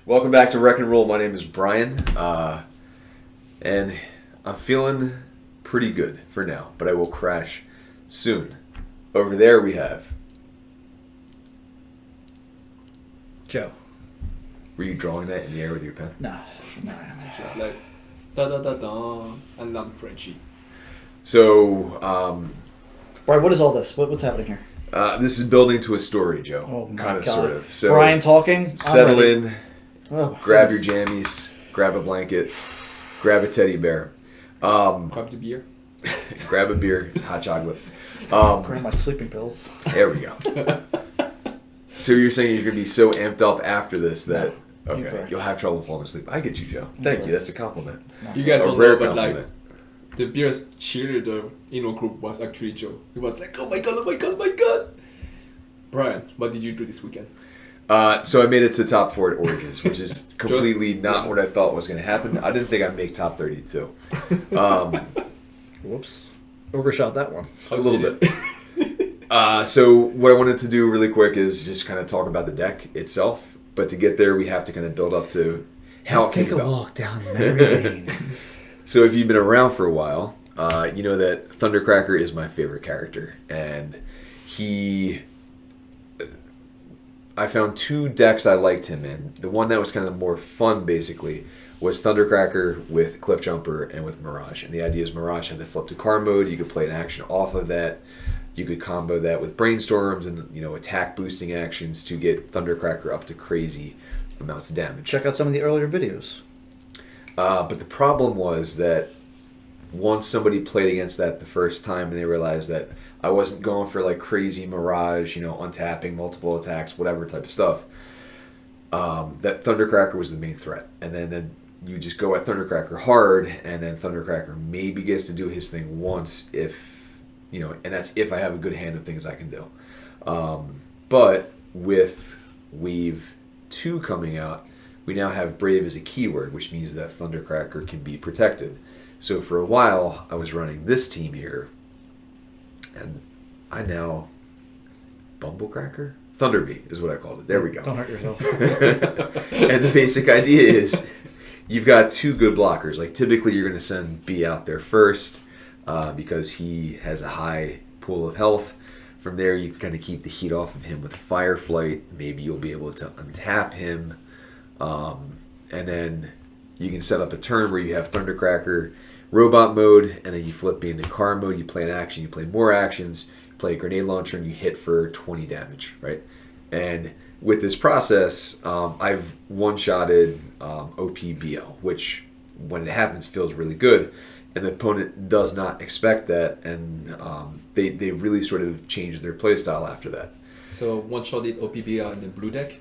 Welcome back to Wreck and Roll. My name is Brian, and I'm feeling pretty good for now, but I will crash soon. Over there we have Joe. Were you drawing that in the air with your pen? No. Just like da da da da, and I'm Frenchie. So, Brian, what is all this? What's happening here? this is building to a story, Joe. Oh my kind of, God. sort of. So, Brian talking. Settle in, Oh, grab your goodness. jammies, grab a blanket, grab a teddy bear, Grab the beer. grab a beer, hot chocolate. Grab my sleeping pills. There we go. So you're saying you're going to be so amped up after this that you'll have trouble falling asleep. I get you, Joe. Thank you. That's a compliment. You guys A don't rare know, but compliment. like the beer's cheerleader group was actually Joe. He was like, oh my god, oh my god, oh my god. Brian, what did you do this weekend? So I made it to top 4 at Origins, which is completely not what I thought was going to happen. I didn't think I'd make top 32. Whoops. Overshot that one. A little bit. So what I wanted to do really quick is just kind of talk about the deck itself. But to get there, we have to kind of build up to how it came Take a about. walk down memory lane. So if you've been around for a while, you know that Thundercracker is my favorite character. And I found 2 decks I liked him in. The one that was kind of more fun, basically, was Thundercracker with Cliffjumper and with Mirage. And the idea is Mirage had the flip to car mode. You could play an action off of that. You could combo that with Brainstorms and attack boosting actions to get Thundercracker up to crazy amounts of damage. Check out some of the earlier videos. But the problem was that once somebody played against that the first time and they realized that I wasn't going for like crazy Mirage, untapping multiple attacks, whatever type of stuff, that Thundercracker was the main threat. And then you just go at Thundercracker hard, and then Thundercracker maybe gets to do his thing once and that's if I have a good hand of things I can do. But with Wave 2 coming out, we now have Brave as a keyword, which means that Thundercracker can be protected. So for a while, I was running this team here, and I now... Bumblecracker? Thunderbee is what I called it. There we go. Don't hurt yourself. And the basic idea is you've got 2 good blockers. Like typically you're going to send B out there first because he has a high pool of health. From there you can kind of keep the heat off of him with Firefight. Maybe you'll be able to untap him. And then you can set up a turn where you have Thundercracker robot mode, and then you flip B into car mode. You play an action, you play more actions, you play a grenade launcher, and you hit for 20 damage, right? And with this process, I've one-shotted OPBL, which when it happens feels really good, and the opponent does not expect that, and they really sort of changed their playstyle after that. So one-shotted OPBL in the blue deck?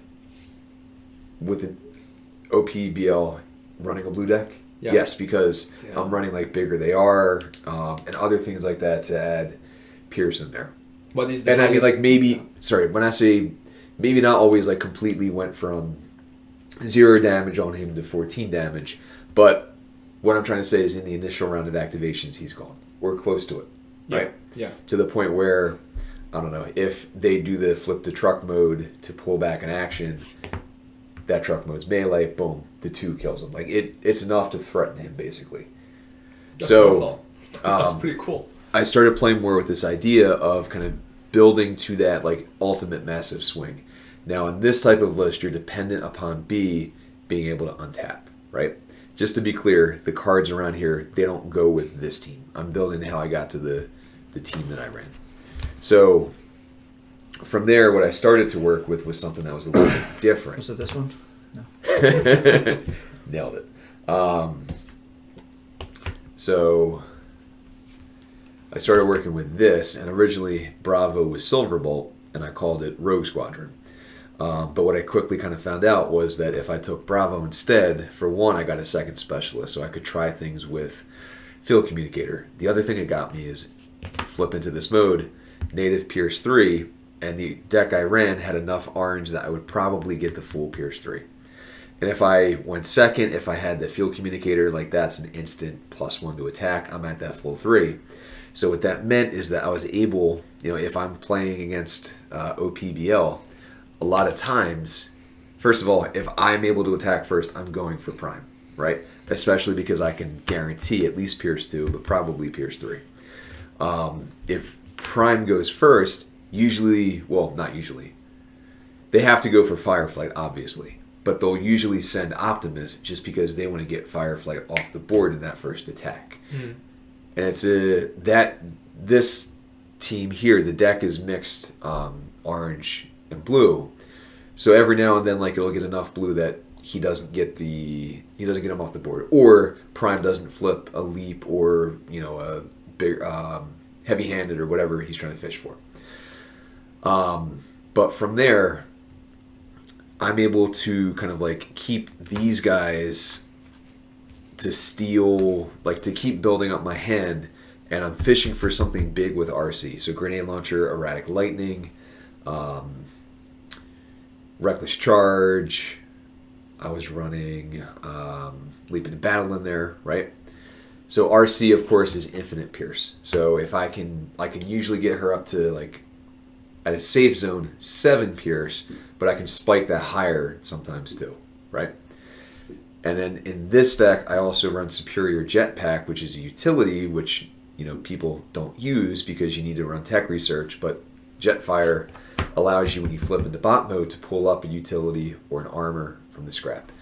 With the OPBL running a blue deck? Yeah. Yes, because Damn. I'm running like Bigger They Are and other things like that to add Pierce in there. What is the And I mean, highest- like maybe, sorry, when I say maybe not always like completely went from 0 damage on him to 14 damage, but what I'm trying to say is in the initial round of activations, he's gone. We're close to it, right? Yeah. To the point where, I don't know, if they do the flip to truck mode to pull back an action, that truck mode's melee, boom, the 2 kills him. Like it's enough to threaten him, basically. That's So That's pretty cool. I started playing more with this idea of kind of building to that like ultimate massive swing. Now in this type of list, you're dependent upon B being able to untap, right? Just to be clear, the cards around here, they don't go with this team. I'm building how I got to the team that I ran. So from there, what I started to work with was something that was a little bit different. Was it this one? No. Nailed it. So I started working with this, and originally Bravo was Silverbolt, and I called it Rogue Squadron. But what I quickly kind of found out was that if I took Bravo instead, for one, I got a second specialist, so I could try things with Field Communicator. The other thing it got me is flip into this mode, Native Pierce 3, and the deck I ran had enough orange that I would probably get the full Pierce 3. And if I went second, if I had the Field Communicator, like that's an instant +1 to attack, I'm at that full 3. So what that meant is that I was able, if I'm playing against OPBL, a lot of times first of all, if I'm able to attack first, I'm going for Prime, right? Especially because I can guarantee at least Pierce 2, but probably Pierce 3. If Prime goes first, usually, well, not usually, they have to go for Firefight, obviously. But they'll usually send Optimus just because they want to get Firefight off the board in that first attack. And it's this team here, the deck is mixed orange and blue. So every now and then, like, it'll get enough blue that he doesn't get him off the board, or Prime doesn't flip a leap, or a big heavy-handed or whatever he's trying to fish for. But from there, I'm able to kind of like keep these guys to steal, like to keep building up my hand, and I'm fishing for something big with Arcee. So grenade launcher, erratic lightning, reckless charge. I was running leap into battle in there, right? So Arcee, of course, is infinite pierce. So if I can usually get her up to like at a safe zone 7 pierce, but I can spike that higher sometimes too, right? And then in this deck, I also run Superior Jetpack, which is a utility which people don't use because you need to run tech research, but Jetfire allows you, when you flip into bot mode, to pull up a utility or an armor from the scrap.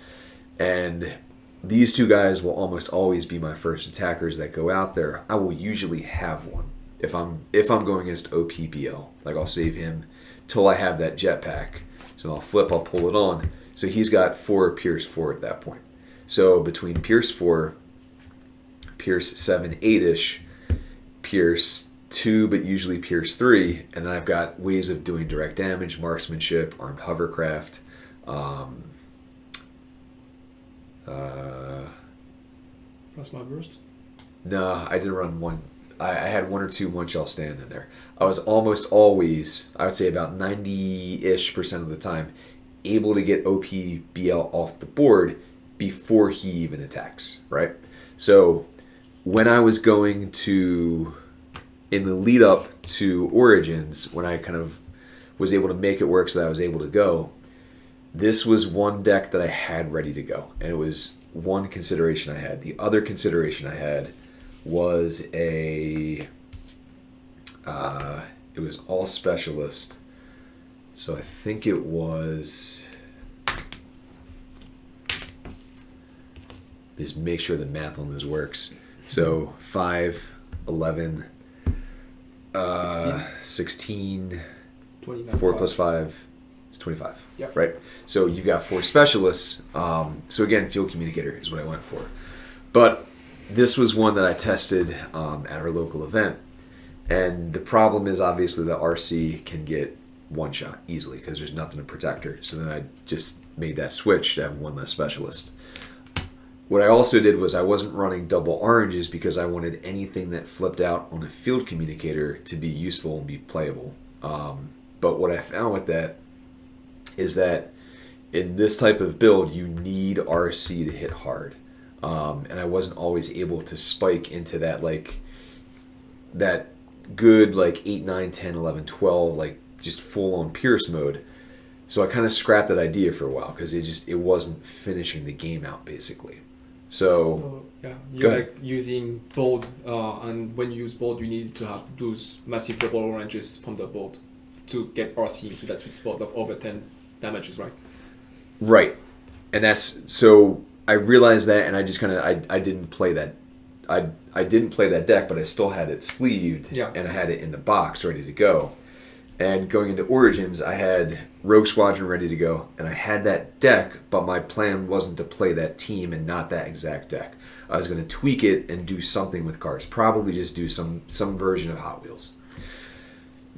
And these two guys will almost always be my first attackers that go out there. I will usually have one if I'm going against OPBL. Like, I'll save him till I have that jetpack. So I'll flip, I'll pull it on. So he's got 4 Pierce 4 at that point. So between Pierce 4, Pierce 7, 8-ish, Pierce 2, but usually Pierce 3, and then I've got ways of doing direct damage, marksmanship, armed hovercraft. Plasma burst? No, I didn't run one. I had 1 or 2 one-shell stand in there. I was almost always, I would say about 90-ish% of the time, able to get OPBL off the board before he even attacks, right? So when I was going to, in the lead up to Origins, when I kind of was able to make it work so that I was able to go, this was one deck that I had ready to go. And it was one consideration I had. The other consideration I had was it was all specialist. So I think it was, just make sure the math on this works. So 5, 11, 16, 4 plus 5 is 25. Yep. Right? So you've got 4 specialists. So again, field communicator is what I went for. But this was one that I tested at our local event. And the problem is obviously that Arcee can get one shot easily because there's nothing to protect her. So then I just made that switch to have 1 less specialist. What I also did was I wasn't running double oranges because I wanted anything that flipped out on a field communicator to be useful and be playable. But what I found with that is that in this type of build, you need Arcee to hit hard. And I wasn't always able to spike into that, like, that good, like, 8, 9, 10, 11, 12, like, just full-on Pierce mode. So I kind of scrapped that idea for a while because it wasn't finishing the game out, basically. So yeah, you're like using board, and when you use board, you need to have those massive double oranges from the board to get Arcee into that sweet spot of over 10 damages, right? Right. And that's, so I realized that, and I just kind of, I didn't play that. I didn't play that deck, but I still had it sleeved, yeah, and I had it in the box ready to go. And going into Origins, I had Rogue Squadron ready to go, and I had that deck, but my plan wasn't to play that team and not that exact deck. I was going to tweak it and do something with cards, probably just do some version of Hot Wheels.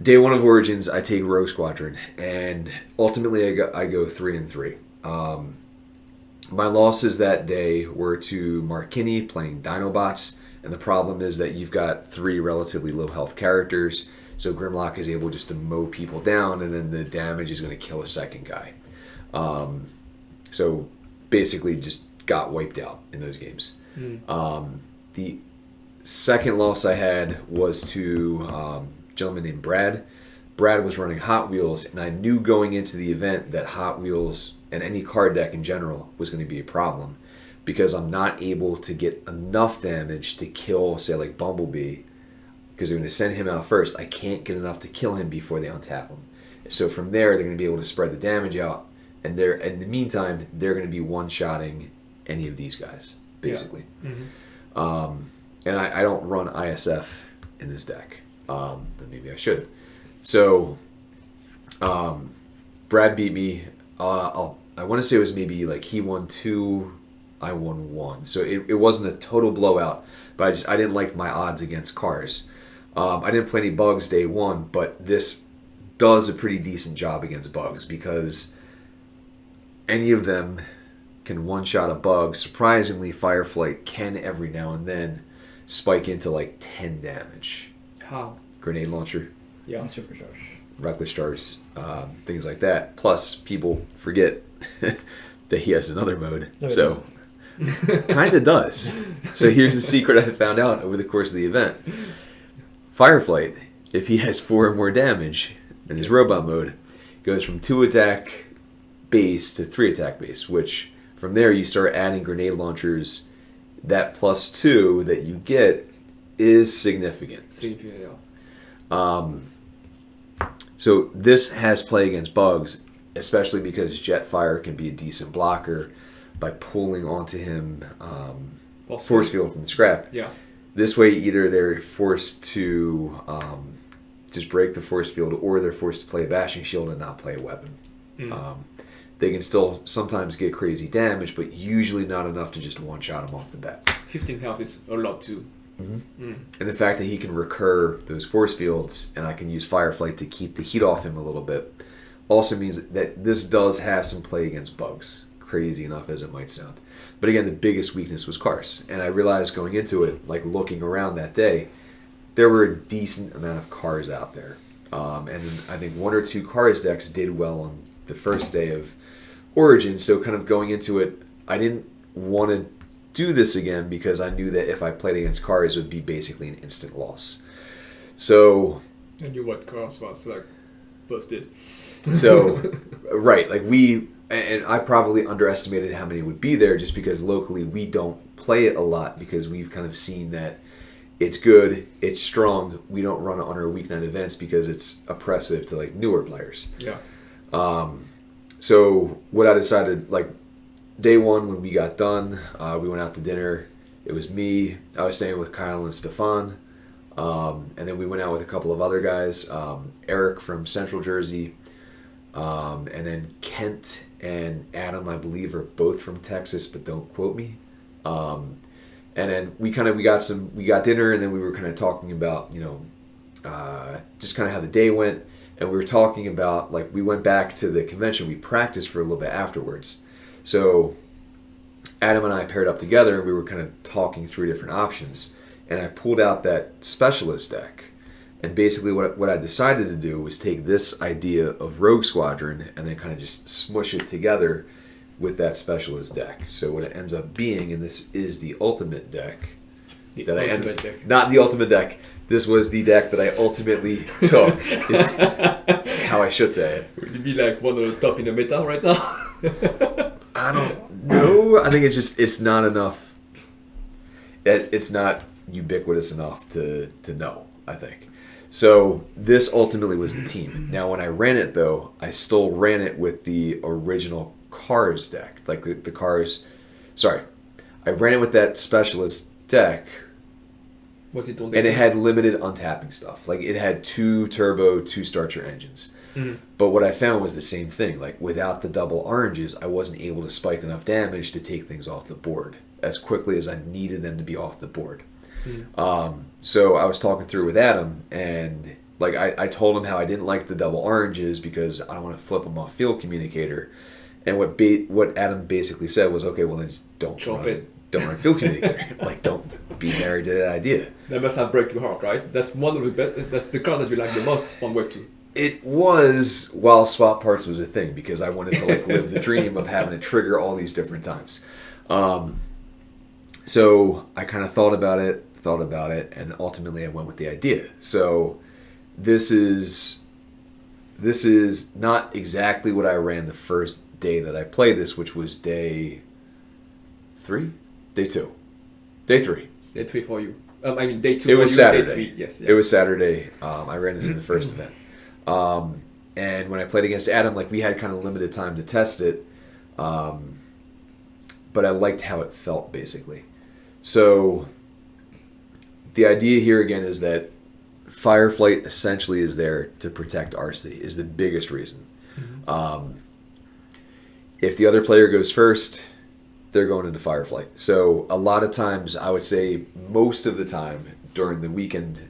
Day 1 of Origins, I take Rogue Squadron, and ultimately I go 3-3. My losses that day were to Mark Kinney playing Dinobots, and the problem is that you've got 3 relatively low health characters, so Grimlock is able just to mow people down, and then the damage is going to kill a second guy. So basically just got wiped out in those games. The second loss I had was to a gentleman named Brad. Brad was running Hot Wheels, and I knew going into the event that Hot Wheels and any card deck in general was going to be a problem because I'm not able to get enough damage to kill, say, like Bumblebee, because they're going to send him out first. I can't get enough to kill him before they untap him. So from there, they're going to be able to spread the damage out, and they're in the meantime, they're going to be one-shotting any of these guys, basically. Yeah. Mm-hmm. And I don't run ISF in this deck. Then maybe I should. So, Brad beat me. I want to say it was maybe like he won 2, I won 1. So it wasn't a total blowout, but I didn't like my odds against cars. I didn't play any bugs day 1, but this does a pretty decent job against bugs because any of them can one-shot a bug. Surprisingly, Firefight can every now and then spike into like 10 damage. How? Grenade launcher. Yeah. And Supercharge. Reckless starts, things like that. Plus, people forget that he has another mode. No, so, kind of does. So here's the secret I found out over the course of the event. Firefight, if he has 4 or more damage in his robot mode, goes from 2 attack base to 3 attack base, which from there you start adding grenade launchers. That +2 that you get is significant. So this has play against bugs, especially because Jetfire can be a decent blocker by pulling onto him Forcefield from the scrap. Yeah. This way, either they're forced to just break the Forcefield, or they're forced to play a Bashing Shield and not play a weapon. They can still sometimes get crazy damage, but usually not enough to just one-shot him off the bat. 15 health is a lot too. And the fact that he can recur those force fields, and I can use Firefight to keep the heat off him a little bit, also means that this does have some play against bugs, crazy enough as it might sound. But again, the biggest weakness was cars, and I realized going into it, like looking around that day, there were a decent amount of cars out there. And I think 1 or 2 cars decks did well on the first day of Origin, so kind of going into it, I didn't want to do this again because I knew that if I played against cars, it would be basically an instant loss. So... And you what cars was like busted. So, right, like and I probably underestimated how many would be there just because locally we don't play it a lot because we've kind of seen that it's good, it's strong, we don't run it on our weeknight events because it's oppressive to like newer players. Yeah. So what I decided, like day 1 when we got done, we went out to dinner. It was me, I was staying with Kyle and Stefan, and then we went out with a couple of other guys, Eric from Central Jersey, and then Kent and Adam, I believe, are both from Texas, but don't quote me. And then we got dinner, and then we were kind of talking about, just kind of how the day went. And we were talking about, like, we went back to the convention. We practiced for a little bit afterwards. So Adam and I paired up together, and we were kind of talking through different options. And I pulled out that Specialist deck. And basically what I decided to do was take this idea of Rogue Squadron and then kind of just smush it together with that Specialist deck. So what it ends up being, and this is the ultimate deck. Not the ultimate deck. This was the deck that I ultimately took, is how I should say it. Would it be like one of the top in the meta right now? I don't know. I think it's not enough. It's not ubiquitous enough to know, I think. So this ultimately was the team. Now when I ran it though, I still ran it with the original Cars deck. Like the Cars... Sorry. I ran it with that Specialist deck... Was it on and it had limited untapping stuff. Like it had 2 turbo, 2 starter engines. Mm-hmm. But what I found was the same thing. Like without the double oranges, I wasn't able to spike enough damage to take things off the board as quickly as I needed them to be off the board. Mm-hmm. So I was talking through with Adam, and like I told him how I didn't like the double oranges because I don't want to flip them off Field Communicator. And what Adam basically said was, okay, well then just don't run Field Communicator. Like don't be married to that idea. That must have break your heart, right? That's one of the best. That's the card that you like the most on Wave 2. It was while swap parts was a thing because I wanted to like live the dream of having to trigger all these different times. So I kind of thought about it, and ultimately I went with the idea. So this is this is not exactly what I ran the first day that I played this, which was day 3? Day 2. Day 3. Day 3 for you. I mean, day 2 It for was you, Saturday. day 3. Yes. It was Saturday. I ran this in the first event. And when I played against Adam, like we had kind of limited time to test it. But I liked how it felt, basically. So the idea here again is that Firefight essentially is there to protect Arcee, is the biggest reason. If the other player goes first, they're going into Firefight. So a lot of times, I would say most of the time during the weekend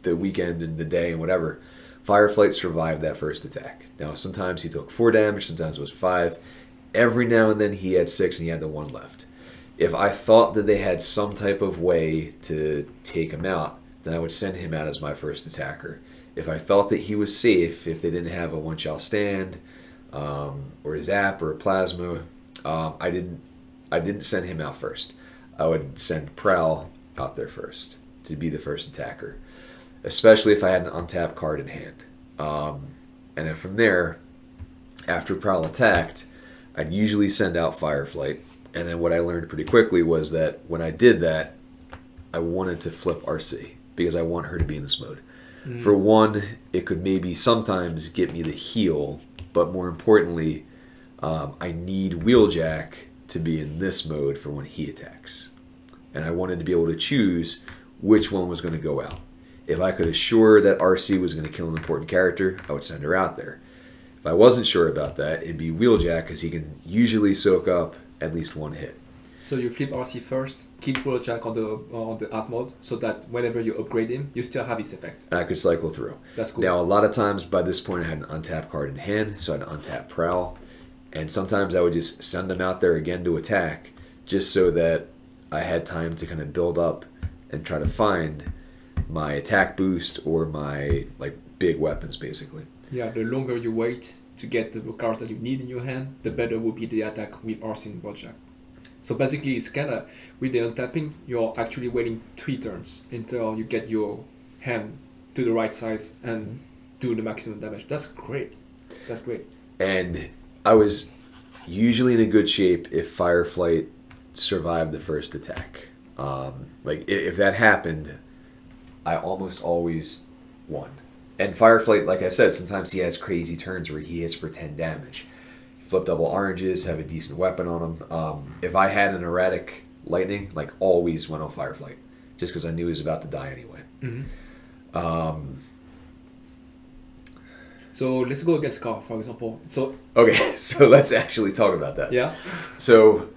and the day and whatever, Firefight survived that first attack. Now sometimes he took 4 damage, sometimes it was 5. Every now and then he had 6 and he had the 1 left. If I thought that they had some type of way to take him out, then I would send him out as my first attacker. If I thought that he was safe, if they didn't have a one-shot stand, or a zap or a plasma, I didn't send him out first. I would send Prowl out there first to be the first attacker, especially if I had an untapped card in hand. And then from there, after Prowl attacked, I'd usually send out Fireflight. And then what I learned pretty quickly was that when I did that, I wanted to flip Arcee because I want her to be in this mode. For one, it could maybe sometimes get me the heal, but more importantly, I need Wheeljack to be in this mode for when he attacks. And I wanted to be able to choose which one was going to go out. If I could assure that Arcee was going to kill an important character, I would send her out there. If I wasn't sure about that, it'd be Wheeljack because he can usually soak up at least 1 hit. So you flip Arcee first, keep Wheeljack on the art mode, so that whenever you upgrade him, you still have his effect. And I could cycle through. That's cool. Now, a lot of times by this point, I had an untapped card in hand, so I had an untapped Prowl. And sometimes I would just send them out there again to attack, just so that I had time to kind of build up and try to find my attack boost or my big weapons, basically. Yeah, the longer you wait to get the cards that you need in your hand, the better will be the attack with Arcee and Wheeljack. So basically, it's kind of, with the untapping, you're actually waiting 3 turns until you get your hand to the right size and do the maximum damage. That's great. That's great. And I was usually in a good shape if Fireflight survived the first attack. If that happened, I almost always won. And Fireflight, like I said, sometimes he has crazy turns where he hits for 10 damage. Flip double oranges, have a decent weapon on him. If I had an Erratic Lighting, always went on Fireflight, just because I knew he was about to die anyway. So let's go against Scar, for example. Okay, so let's actually talk about that. Yeah. So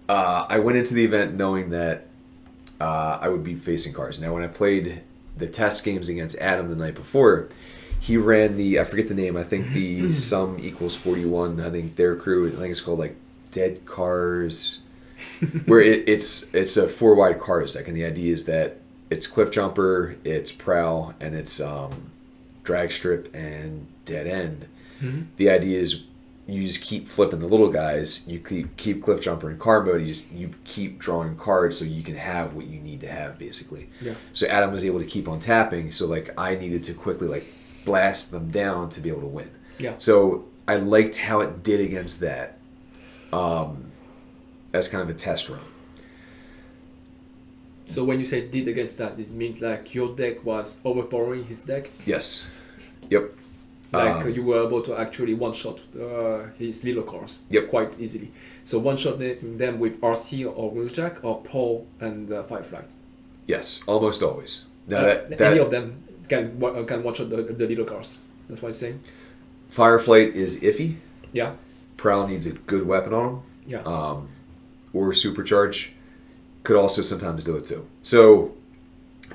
I went into the event knowing that I would be facing cards. Now, when I played the test games against Adam the night before, he ran I forget the name, I think the sum equals 41, I think their crew, I think it's called Dead Cars, where it's a 4-wide cars deck, and the idea is that it's Cliff Jumper, it's Prowl, and it's Drag Strip and Dead End. The idea is you just keep flipping the little guys, you keep Cliff Jumper in card mode, you keep drawing cards so you can have what you need to have, basically. Yeah. So Adam was able to keep on tapping, so I needed to quickly blast them down to be able to win. Yeah. So I liked how it did against that, as kind of a test run. So when you say did against that, it means your deck was overpowering his deck? Yes. Yep. You were able to actually one-shot his little cars quite easily. So one-shot them with Arcee or Wheeljack or Prowl and Firefly. Yes, almost always. Now any of them can one-shot the little cars. That's what I'm saying. Firefight is iffy. Yeah. Prowl needs a good weapon on him. Yeah. Or Supercharge could also sometimes do it too. So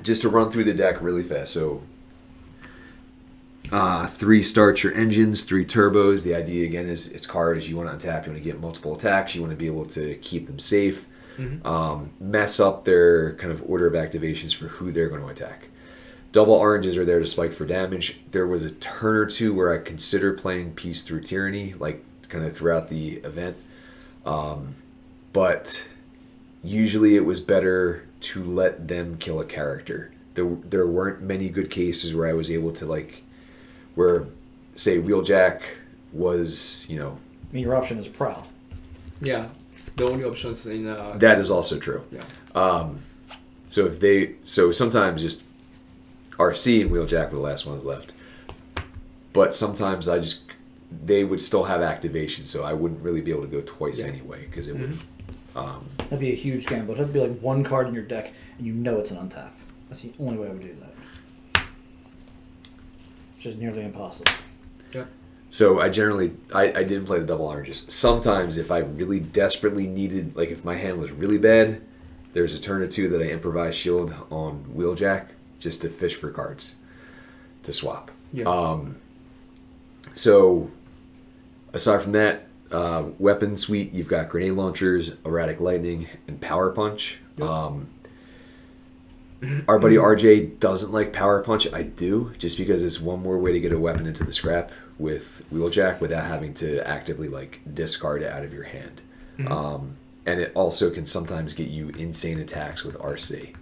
just to run through the deck really fast. So 3 starts your engines, 3 turbos. The idea again is it's cards you want to untap. You want to get multiple attacks. You want to be able to keep them safe. Mess up their kind of order of activations for who they're going to attack. Double oranges are there to spike for damage. There was a turn or two where I considered playing Peace Through Tyranny, kind of throughout the event. But usually it was better to let them kill a character. There weren't many good cases where I was able to where say Wheeljack was, I mean, your option is Prowl. Yeah, the only options in. That is also true. Yeah. So sometimes just Arcee and Wheeljack were the last ones left. But sometimes they would still have activation, so I wouldn't really be able to go twice anyway, because it would. That'd be a huge gamble. It'd be like one card in your deck, and you know it's an untap. That's the only way I would do that. Which is nearly impossible. Yeah. So I didn't play the double oranges. Sometimes if I really desperately needed, like if my hand was really bad, there's a turn or two that I Improvised Shield on Wheeljack just to fish for cards to swap. Yeah. So aside from that, weapon suite, you've got grenade launchers, erratic lightning, and power punch. Yep. Our buddy RJ doesn't like power punch. I do, just because it's one more way to get a weapon into the scrap with Wheeljack without having to actively like discard it out of your hand. And it also can sometimes get you insane attacks with Arcee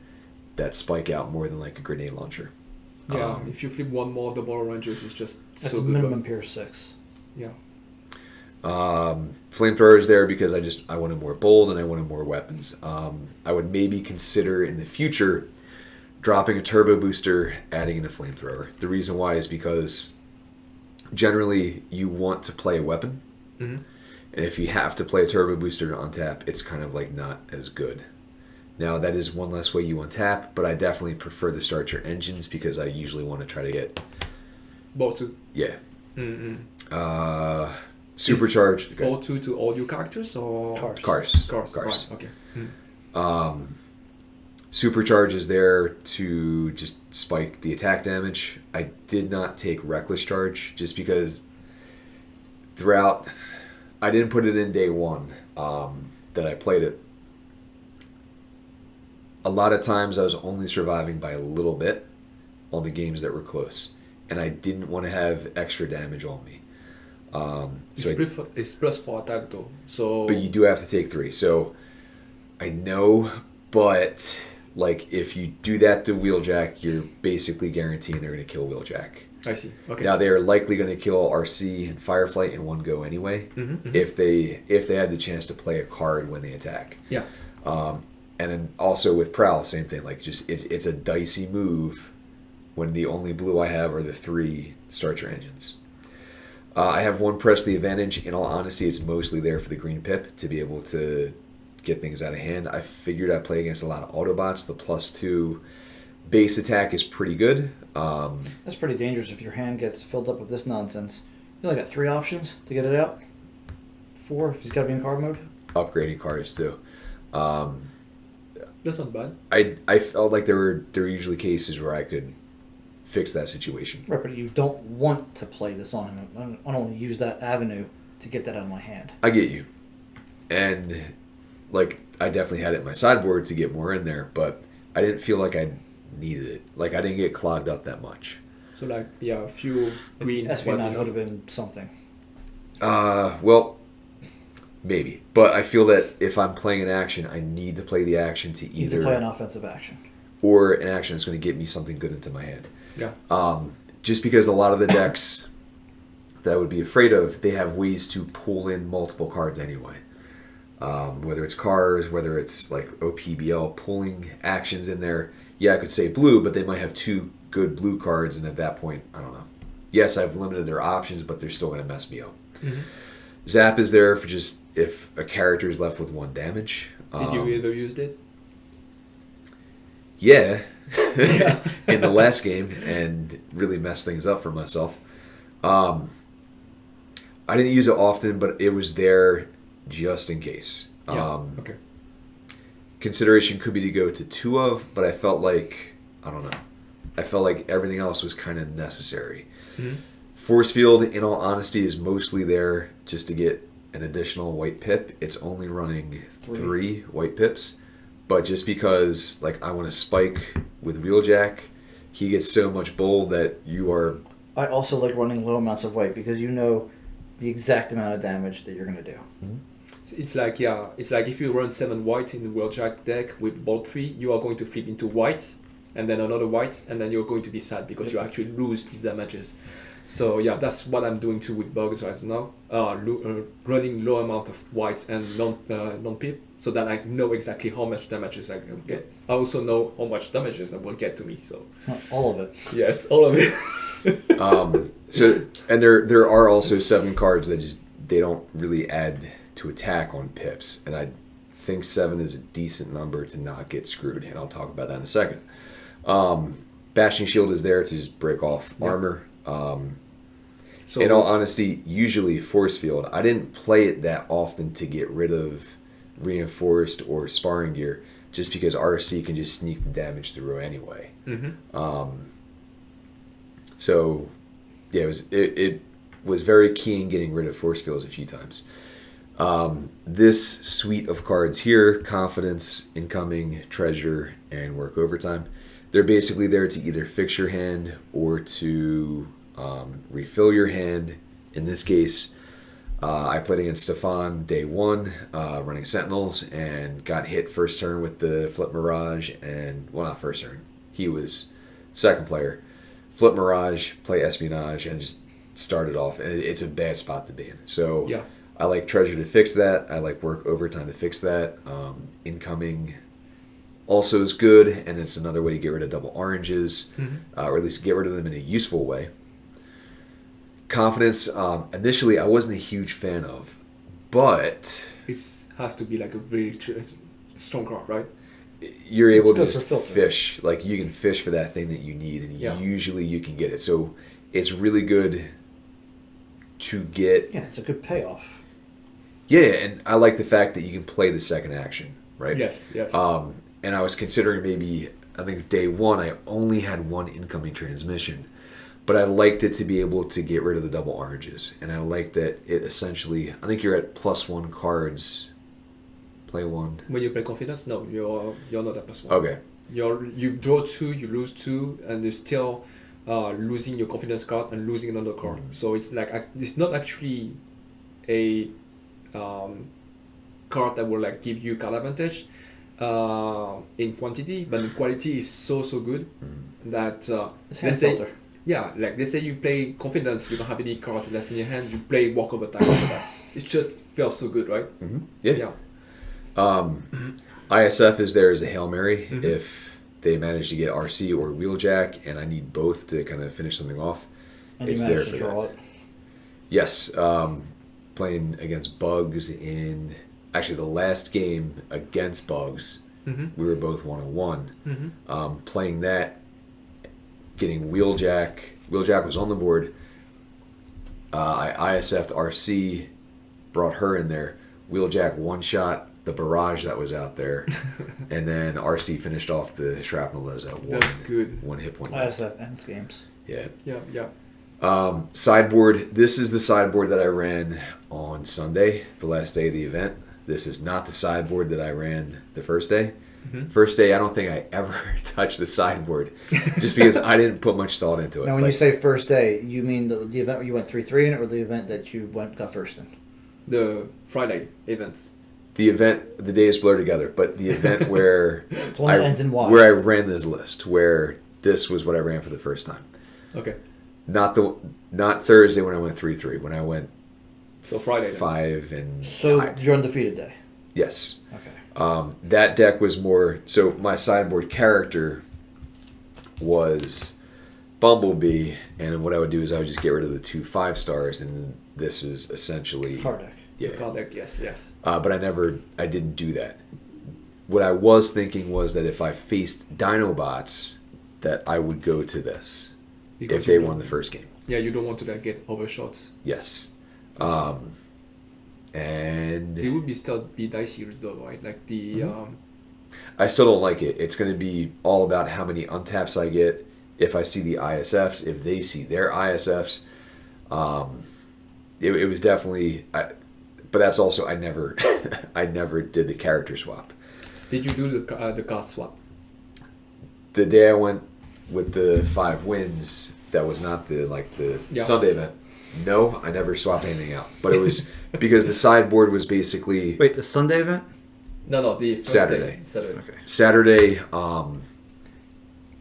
that spike out more than like a grenade launcher. Yeah, if you flip one more double oranges, it's just That's so a good. minimum Pierce 6. Yeah. Flamethrower is there because I wanted more bold and I wanted more weapons. I would maybe consider in the future dropping a turbo booster, adding in a flamethrower. The reason why is because generally you want to play a weapon, and if you have to play a turbo booster to untap, it's kind of like not as good. Now that is one less way you untap, but I definitely prefer to start your engines because I usually want to try to get Ball 2. yeah. Supercharge. Ball 2 to all your characters or Cars. Cars. Right. Okay. Supercharge is there to just spike the attack damage. I did not take Reckless Charge just because throughout, I didn't put it in day one that I played it. A lot of times I was only surviving by a little bit on the games that were close, and I didn't want to have extra damage on me. It's plus 4 attack though. So. But you do have to take 3. So I know, but like if you do that to Wheeljack, you're basically guaranteeing they're going to kill Wheeljack. I see. Okay. Now they are likely going to kill Arcee and Firefight in one go anyway, if they have the chance to play a card when they attack. Yeah. And then also with Prowl, same thing. Like just it's a dicey move when the only blue I have are the 3 starter engines. I have one press the advantage. In all honesty, it's mostly there for the green pip to be able to get things out of hand. I figured I'd play against a lot of Autobots. The +2 base attack is pretty good. That's pretty dangerous if your hand gets filled up with this nonsense. You only got 3 options to get it out. 4 if he's got to be in card mode. Upgrading cards too. That's not bad. I felt like there were usually cases where I could fix that situation. Right, but you don't want to play this on him. I don't want to use that avenue to get that out of my hand. I get you. And like I definitely had it in my sideboard to get more in there, but I didn't feel like I needed it. Like I didn't get clogged up that much. So like a few green. Espionage would have been something. Well, maybe. But I feel that if I'm playing an action, I need to play the action to You need either to play an offensive action. or an action that's going to get me something good into my hand. Yeah. Just because a lot of the decks that I would be afraid of, they have ways to pull in multiple cards anyway. Whether it's cars, whether it's like OPBL, pulling actions in there. Yeah, I could say blue, but they might have 2 good blue cards, and at that point, I don't know. Yes, I've limited their options, but they're still going to mess me up. Zap is there for just if a character is left with 1 damage. Did you ever use it? Yeah. In the last game, and really messed things up for myself. I didn't use it often, but it was there just in case. Okay. Consideration could be to go to 2 of, but I felt like, I don't know. I felt like everything else was kind of necessary. Forcefield, in all honesty, is mostly there just to get an additional white pip. It's only running 3 white pips. But just because like I want to spike with Wheeljack, he gets so much bold that you are... I also like running low amounts of white because you know the exact amount of damage that you're going to do. It's like if you run 7 white in the Wheeljack deck with ball 3, you are going to flip into white and then another white, and then you're going to be sad because you actually lose the damages. So yeah, that's what I'm doing too with bugs right now. Running low amount of whites and non-pip, so that I know exactly how much damages I will get. I also know how much damages I will get to me. So Not all of it. yes, all of it. So and there are also 7 cards that just they don't really add to attack on pips, and I think 7 is a decent number to not get screwed, and I'll talk about that in a second. Bashing Shield is there to just break off armor. So In all honesty, usually Forcefield, I didn't play it that often to get rid of reinforced or sparring gear, just because Arcee can just sneak the damage through anyway. So yeah, it was very key in getting rid of Forcefields a few times. This suite of cards here, Confidence, Incoming, Treasure, and Work Overtime, they're basically there to either fix your hand or to refill your hand. In this case, I played against Stefan day 1, running Sentinels, and got hit first turn with the Flip Mirage, and, well, not first turn, he was second player. Flip Mirage, play Espionage, and just started off, and it's a bad spot to be in. So yeah. I like Treasure to fix that. I like Work Overtime to fix that. Incoming also is good, and it's another way to get rid of double oranges, or at least get rid of them in a useful way. Confidence, initially I wasn't a huge fan of, but It has to be like a really strong card, right? you're able It's to good just for filter. fish. Like, you can fish for that thing that you need, and Yeah. usually you can get it. So it's really good to get. Yeah, it's a good payoff. Yeah, and I like the fact that you can play the second action, right? Yes, yes. And I was considering maybe, I think day 1 I only had 1 incoming transmission, but I liked it to be able to get rid of the double oranges, and I liked that it essentially, I think you're at +1 cards, play 1. When you play Confidence, no, you're not at +1. Okay. You draw 2, you lose 2, and you're still losing your Confidence card and losing another card. So it's like it's not actually a card that will like give you card advantage in quantity, but in quality is so good that It's hand let's say filter. let's say you play Confidence, you don't have any cards left in your hand, you play Walk Over Time after that. It just feels so good, right? Yeah. ISF is there as a Hail Mary if they manage to get Arcee or Wheeljack, and I need both to kind of finish something off. And It's you there managed for to draw that. it. Yes, playing against Bugs in actually the last game against Bugs, we were both 1-1. Playing that, getting Wheeljack. Wheeljack was on the board. I ISF'd Arcee, brought her in there. Wheeljack one-shot the barrage that was out there, and then Arcee finished off the shrapnel as at That's good. 1 hit point. ISF ends games. Yeah. Yeah. Sideboard. This is the sideboard that I ran on Sunday, the last day of the event. This is not the sideboard that I ran the first day. First day, I don't think I ever touched the sideboard, just because I didn't put much thought into it. Now, when you say first day, you mean the event where you went 3-3 in it, or the event that you got first in? The Friday events. The event, the days blur together, but the event where It's one that ends in Y. where I ran this list, where this was what I ran for the first time. Okay. Not Thursday when I went 3-3. When I went So Friday. Then. 5 and So tied. your undefeated day. Yes. Okay. That deck was more. So my sideboard character was Bumblebee, and what I would do is I would just get rid of the 2 5-stars, and this is essentially Card deck. Yeah. Card deck, yes. But I didn't do that. What I was thinking was that if I faced Dinobots, that I would go to this Because if they you won don't- the first game. Yeah, you don't want to like get overshot. Yes. It And would be dicey though, right? Like the I still don't like it. It's going to be all about how many untaps I get. If I see the ISFs, if they see their ISFs, it was definitely. But that's also I never did the character swap. Did you do the card swap? The day I went with the 5 wins, that was not the Sunday event. No, I never swapped anything out. But it was because the sideboard was basically Wait, the Sunday event? No, the first Saturday. Day. Saturday. Okay. Saturday.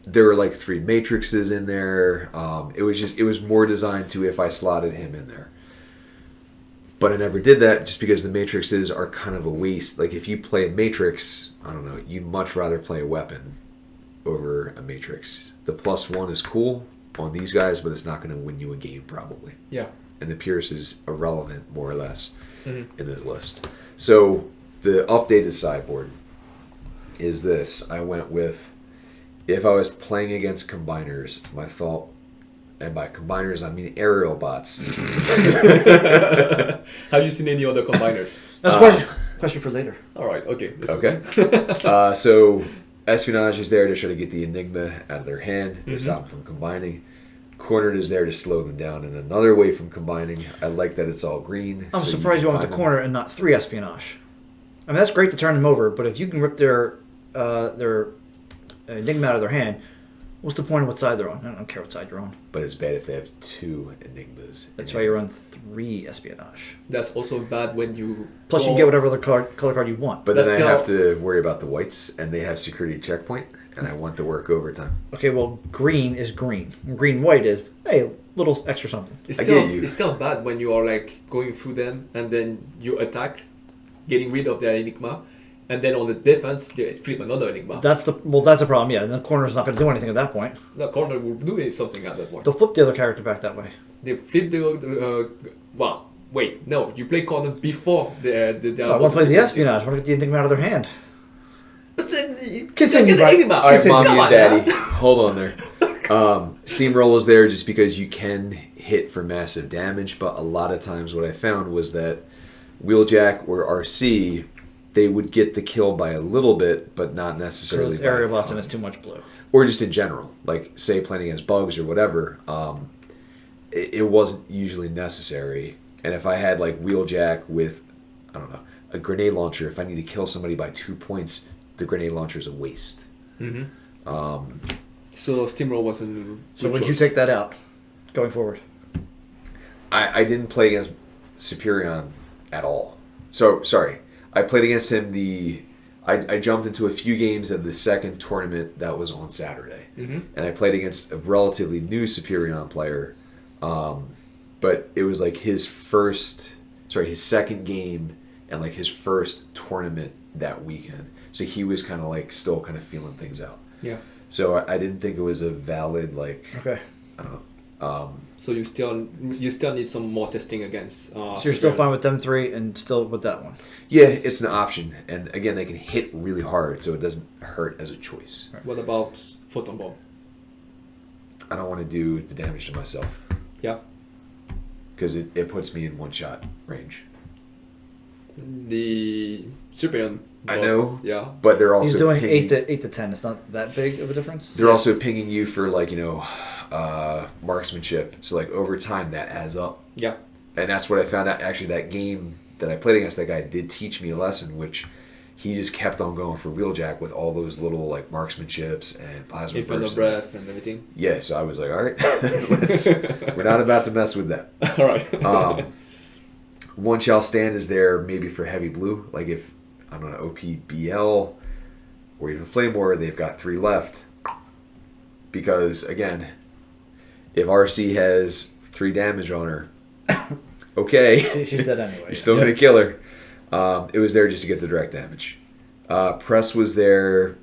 there were like 3 matrices in there. It was more designed to if I slotted him in there. But I never did that just because the matrices are kind of a waste. Like if you play a matrix, I don't know, you'd much rather play a weapon over a matrix. The +1 is cool on these guys, but it's not going to win you a game probably. Yeah. And the Pierce is irrelevant more or less in this list. So the updated sideboard is this. I went with, if I was playing against combiners, my thought, and by combiners I mean aerial bots. Have you seen any other combiners? That's a question for later. All right, okay. Okay. So Espionage is there to try to get the Enigma out of their hand to stop them from combining. Cornered is there to slow them down in another way from combining. I like that it's all green. I'm so surprised you can went with the find corner and not 3 Espionage. I mean, that's great to turn them over, but if you can rip their Enigma out of their hand, what's the point of what side they're on? I don't care what side you're on. But it's bad if they have 2 Enigmas. That's why you run 3 Espionage. That's also bad when you... Plus, you can get whatever other color card you want. But then That's I have to worry about the whites, and they have security checkpoint, and I want to work overtime. Okay, well, green is green. Green-white is, hey, little extra something. It's I still, get you. it's still bad when you are like going through them and then you attack, getting rid of their Enigma, and then on the defense they flip another Enigma. That's a problem, yeah. And the corner's not going to do anything at that point. The corner will do something at that point. They'll flip the other character back that way. They flip well, wait, no, you play corner before the I want to play the Espionage. I want to get the Enigma out of their hand. But then you Continue, still get the Brian. Enigma. All right, mommy Come and on, daddy, man. hold on there. Steamroll is there just because you can hit for massive damage, but a lot of times what I found was that Wheeljack or Arcee, they would get the kill by a little bit, but not necessarily by Area a bots and ton. it's too much blue. Or just in general, like say playing against bugs or whatever, it wasn't usually necessary. And if I had like Wheeljack with, I don't know, a grenade launcher, if I need to kill somebody by 2 points, the grenade launcher is a waste. So Steamroll wasn't. So would you take that out going forward? I didn't play against Superion at all. So, sorry. I played against him I jumped into a few games of the second tournament that was on Saturday. And I played against a relatively new Superion player. But it was like his second game and like his first tournament that weekend. So he was kind of like still kind of feeling things out. Yeah. So I didn't think it was a valid like. Okay. I don't know. So you still need some more testing against. So you're still fine with them 3 and still with that one? Yeah, it's an option, and again, they can hit really hard, so it doesn't hurt as a choice. What about Photon Bomb? I don't want to do the damage to myself Yeah. because it puts me in one-shot range. The Superion. I know. Yeah. But they're also He's doing pinging, 8 to 10. It's not that big of a difference. They're also pinging you for like marksmanship. So like over time that adds up. Yeah. And that's what I found out. Actually, that game that I played against that guy did teach me a lesson, which he just kept on going for Wheeljack with all those little like marksmanships and plasma Infinite bursts. breath and everything. Yeah, so I was like, all right, we're not about to mess with that. All right. One Shall Stand is there maybe for heavy blue. Like if, I don't know, OPBL or even Flame War, they've got 3 left. Because, again, if Arcee has 3 damage on her, okay. She's dead anyway. You're still going to kill her. It was there just to get the direct damage. Press was there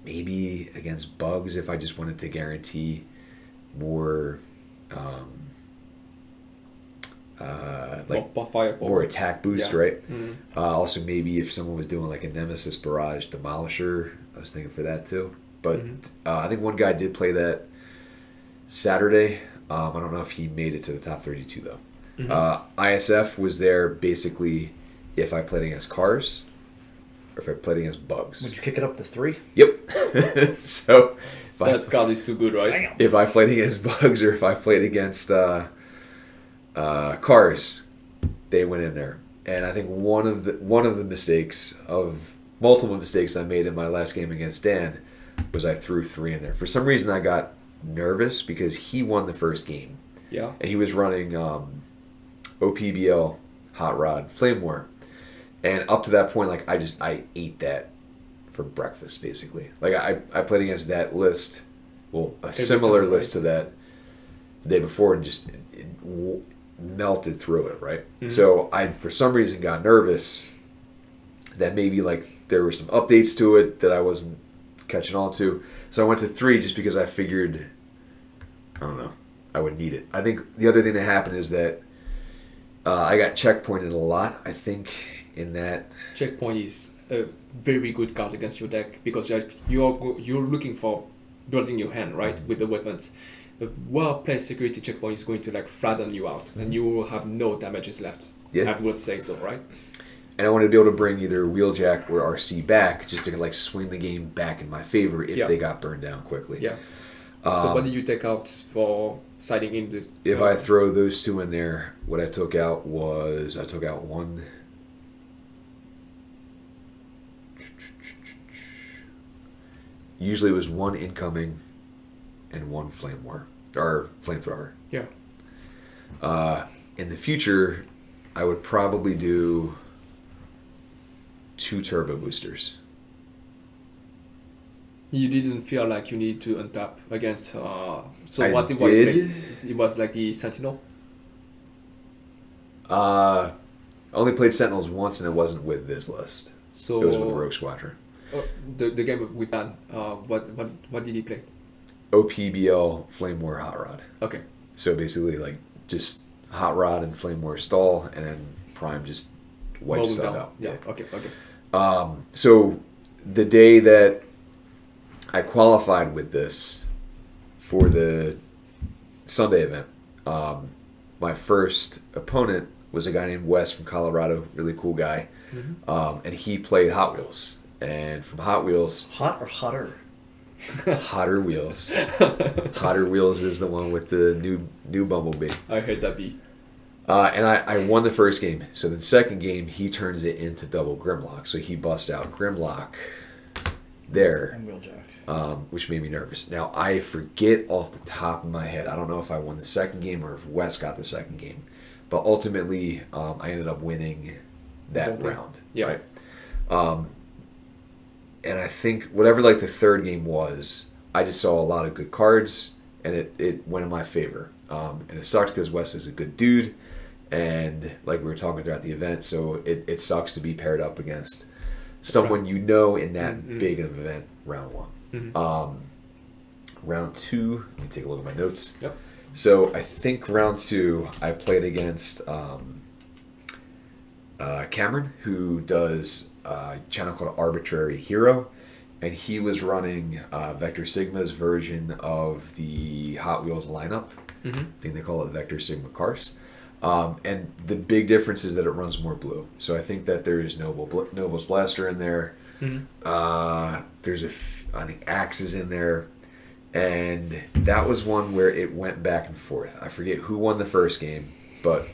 maybe against bugs if I just wanted to guarantee more... more attack boost, right? Also, maybe if someone was doing like a Nemesis Barrage Demolisher, I was thinking for that too. But I think one guy did play that Saturday. I don't know if he made it to the top 32 though. ISF was there basically if I played against cars or if I played against bugs. Would you kick it up to 3? Yep. So that card is too good, right? if I played against bugs or if I played against cars, they went in there. And I think one of the mistakes of multiple mistakes I made in my last game against Dan was I threw 3 in there. For some reason I got nervous because he won the first game. Yeah. And he was running OPBL, Hot Rod, Flame War. And up to that point, like I ate that for breakfast basically. Like I played against that list well, a similar list to that the day before, and just melted through it, right? Mhm. So I, for some reason, got nervous that maybe like there were some updates to it that I wasn't catching on to. So I went to 3 just because I figured, I don't know, I would need it. I think the other thing that happened is that I got checkpointed a lot, I think, in that. Checkpoint is a very good card against your deck because you're looking for building your hand, right, Mm-hmm. with the weapons. A well-placed security checkpoint is going to like flatten you out, and you will have no damages left. Yeah. I would say so, right? And I wanted to be able to bring either Wheeljack or Arcee back just to like swing the game back in my favor if Yeah. they got burned down quickly. Yeah. So what did you take out for siding in the... If I throw those 2 in there, what I took out was, I took out 1. Usually it was 1 incoming and 1 flamethrower. Yeah. In the future, I would probably do 2 turbo boosters. You didn't feel like you need to untap against... so I what it was? did. It was like the Sentinel? I only played Sentinels once, and it wasn't with this list. So It was with the Rogue Squadron. the game with Dan, what did he play? OPBL Flame War Hot Rod. Okay. So basically, like, just Hot Rod and Flame War stall, and then Prime just wipes Mowing stuff down. out. Yeah. Okay. So the day that I qualified with this for the Sunday event, my first opponent was a guy named Wes from Colorado, really cool guy, and he played Hot Wheels. And from Hot Wheels, Hot or hotter? Hotter Wheels. Hotter Wheels is the one with the new Bumblebee. I heard that be. And I won the first game. So then second game, he turns it into double Grimlock. So he busts out Grimlock there, And Wheeljack. which made me nervous. Now, I forget off the top of my head. I don't know if I won the second game or if Wes got the second game. But ultimately, I ended up winning that round. Yeah. Right? And I think whatever like the third game was, I just saw a lot of good cards, and it went in my favor. And it sucked because Wes is a good dude, and like we were talking throughout the event, so it sucks to be paired up against someone you know in that big of an event. Round 1. Round 2. Let me take a look at my notes. Yep. So I think round 2 I played against Cameron, who does a channel called Arbitrary Hero, and he was running Vector Sigma's version of the Hot Wheels lineup. I think they call it Vector Sigma Cars. And the big difference is that it runs more blue. So I think that there's Noble's Blaster in there. There's I think Axe is in there. And that was one where it went back and forth. I forget who won the first game, but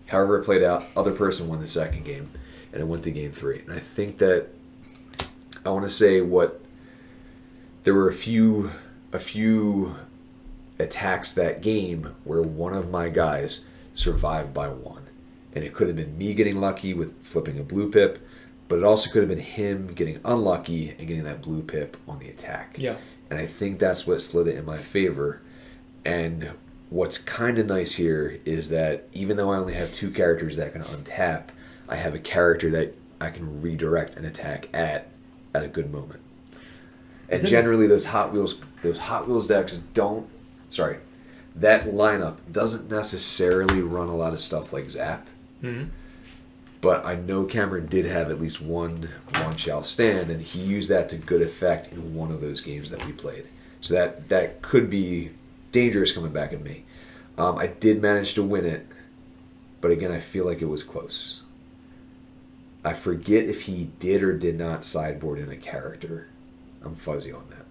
however it played out, other person won the second game, and it went to game 3. And I think that I want to say there were a few attacks that game where one of my guys survived by 1, and it could have been me getting lucky with flipping a blue pip, but it also could have been him getting unlucky and getting that blue pip on the attack. Yeah. And I think that's what slid it in my favor. And what's kind of nice here is that even though I only have 2 characters that can untap, I have a character that I can redirect an attack at a good moment. And generally those Hot Wheels decks that lineup doesn't necessarily run a lot of stuff like Zap. But I know Cameron did have at least one shall stand, and he used that to good effect in one of those games that we played. So that could be dangerous coming back at me. I did manage to win it, but again, I feel like it was close. I forget if he did or did not sideboard in a character. I'm fuzzy on that.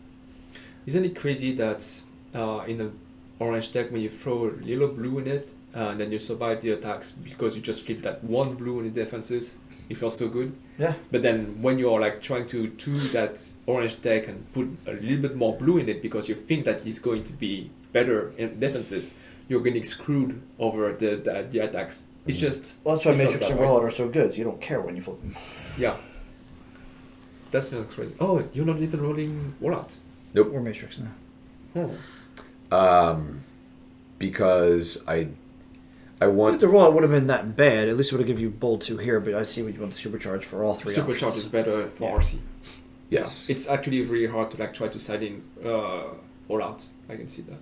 Isn't it crazy that in an orange deck, when you throw a little blue in it, and then you survive the attacks because you just flip that 1 blue in the defenses, you feel so good. Yeah. But then when you're like trying to that orange deck and put a little bit more blue in it because you think that it's going to be better in defenses, you're getting screwed over the attacks. It's just... Well, that's why it's not Matrix that and way. Rollout are so good. You don't care when you flip them. Yeah. That's crazy. Oh, you're not even rolling Rollout. Or Matrix now. Because I want... If the rollout would have been that bad, at least it would have given you bold 2 here, but I see what you want the Supercharge for all 3 Supercharge options. is better for Arcee. Yes. It's actually really hard to like try to side in all out. I can see that.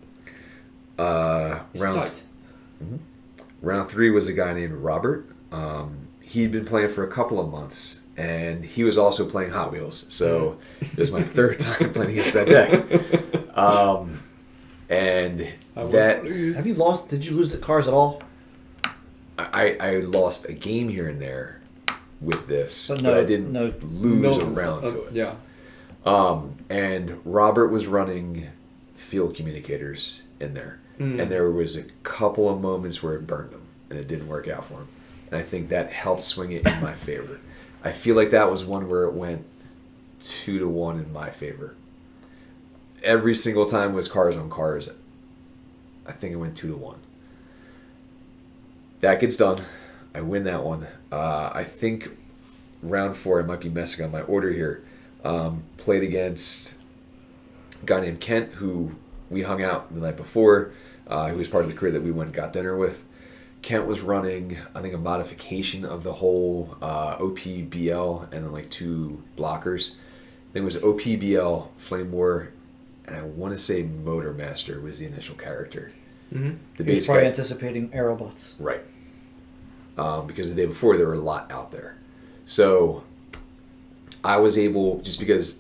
It's tight. Round 3 was a guy named Robert. He'd been playing for a couple of months, and he was also playing Hot Wheels. So it was my 3rd time playing against that deck. And that... Have you lost? Did you lose the cars at all? I lost a game here and there with this, but I didn't lose a round to it. Yeah. And Robert was running field communicators in there. And there was a couple of moments where it burned him, and it didn't work out for him. And I think that helped swing it in my favor. I feel like that was one where it went 2-1 in my favor. Every single time was cars on cars. I think it went 2-1. That gets done. I win that one. I think round 4, I might be messing on my order here. Played against a guy named Kent, who we hung out the night before. He was part of the crew that we went and got dinner with. Kent was running, I think, a modification of the whole OPBL and then like 2 blockers. I think it was OPBL, Flame War, and I want to say Motor Master was the initial character. The he was probably anticipating Aerobots. Right. Because the day before there were a lot out there. So I was able, just because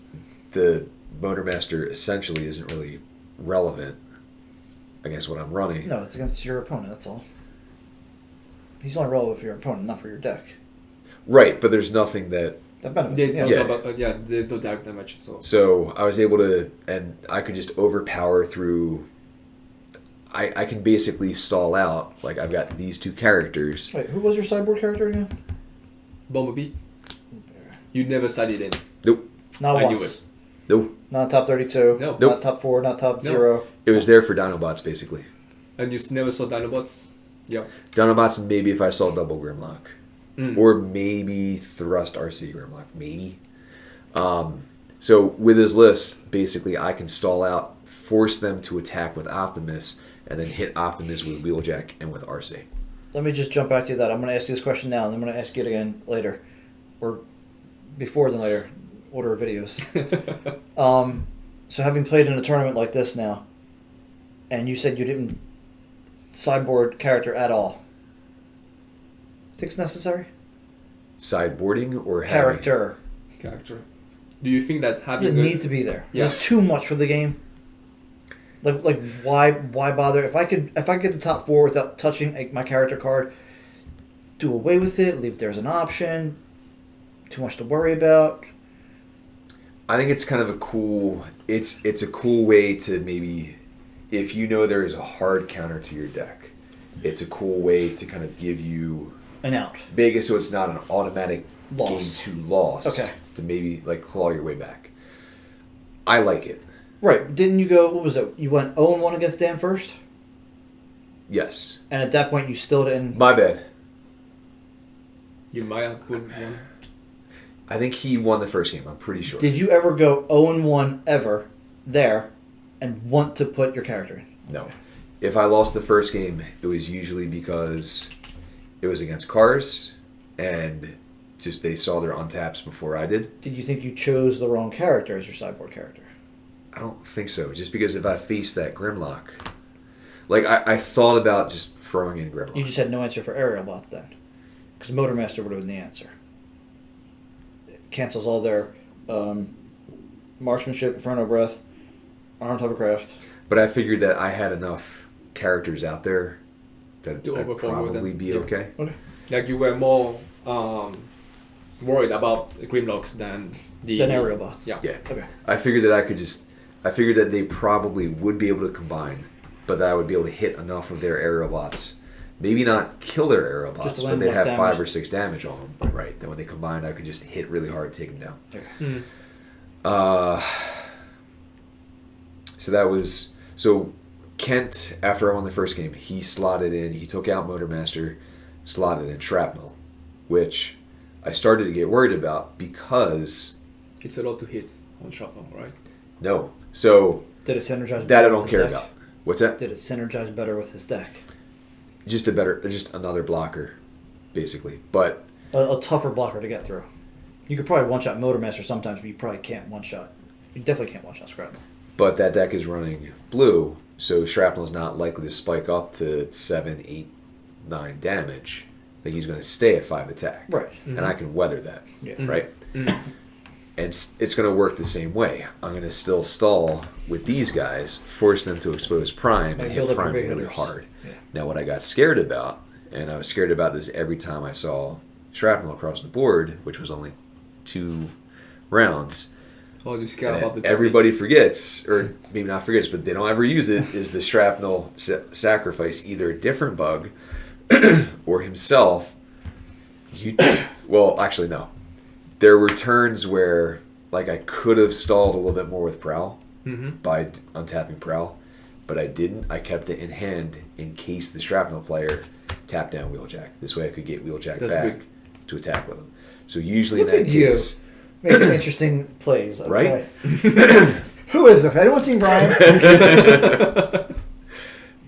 the Motor Master essentially isn't really relevant against what I'm running. No, it's against your opponent, that's all. He's only relevant for your opponent, not for your deck. Right, but there's nothing that benefits. There's no direct damage. So I was able to, and I could just overpower through. I can basically stall out. Like, I've got these 2 characters. Wait, who was your sideboard character again? Bumblebee. You never sided in. Nope. Not I once. knew it. Nope. Not top 32. Nope. Not top 4. Not top 0. It was there for Dinobots, basically. And you never saw Dinobots? Yeah. Dinobots, maybe if I saw double Grimlock. Or maybe thrust Arcee Grimlock. Maybe. So with his list, basically I can stall out, force them to attack with Optimus, and then hit Optimus with Wheeljack and with Arcee. Let me just jump back to that. I'm going to ask you this question now, and I'm going to ask you it again later. Or before then later. Order of videos. So having played in a tournament like this now, and you said you didn't sideboard character at all. Think it's necessary? Sideboarding or character? Character. Do you think that having does it need to be there? Yeah. Is it too much for the game? Like why bother? If I could get the top 4 without touching my character card, do away with it. Leave there as an option. Too much to worry about. I think it's kind of a cool. It's a cool way to maybe, if you know there is a hard counter to your deck, it's a cool way to kind of give you an out. Make it so it's not an automatic loss. game 2 loss. Okay. To maybe like claw your way back. I like it. Right. Didn't you go, what was it? You went 0-1 against Dan first? Yes. And at that point you still didn't... My bad. You might have put 1. I think he won the first game, I'm pretty sure. Did you ever go 0-1 ever there and want to put your character in? No. If I lost the first game, it was usually because it was against cars and just they saw their untaps before I did. Did you think you chose the wrong character as your sideboard character? I don't think so. Just because if I faced that Grimlock, like I thought about just throwing in Grimlock. You just had no answer for aerial bots then. Because Motor Master would have been the answer. It cancels all their marksmanship, Inferno Breath, Armed Hovercraft. But I figured that I had enough characters out there that I'd probably be okay. Like you were more worried about Grimlocks than aerial bots. Yeah. Okay. I figured that they probably would be able to combine, but that I would be able to hit enough of their aerial bots. Maybe not kill their aerial bots, but they'd have 5 or 6 damage on them. Right. Then when they combined, I could just hit really hard, take them down. Okay. So Kent, after I won the first game, he slotted in. He took out Motor Master, slotted in Shrapnel, which I started to get worried about because it's a lot to hit on Shrapnel, right? No. So Did it synergize? that I better don't with care his deck? about. What's that? Did it synergize better with his deck? Just another blocker, basically. But A tougher blocker to get through. You could probably one-shot Motormaster sometimes, but you probably can't one-shot. You definitely can't one-shot Scrapnel. But that deck is running blue, so Shrapnel is not likely to spike up to 7, 8, 9 damage. I think he's going to stay at 5 attack. Right. And I can weather that. Yeah. Right? And it's going to work the same way. I'm going to still stall with these guys, force them to expose Prime, and build hit up your Prime big really hitters. hard. Yeah. Now, what I got scared about, and I was scared about this every time I saw Shrapnel across the board, which was only 2 rounds. Oh, you scared And about the everybody forgets, or maybe not forgets, but they don't ever use it, is the Shrapnel sacrifice either a different bug or himself. Well, actually, no. There were turns where like I could have stalled a little bit more with Prowl by untapping Prowl, but I didn't. I kept it in hand in case the Shrapnel player tapped down Wheeljack. This way I could get Wheeljack That's back big. to attack with him. So usually Look in at that you. case... Making interesting plays. Okay. Right? Who is this? Anyone seen Brian?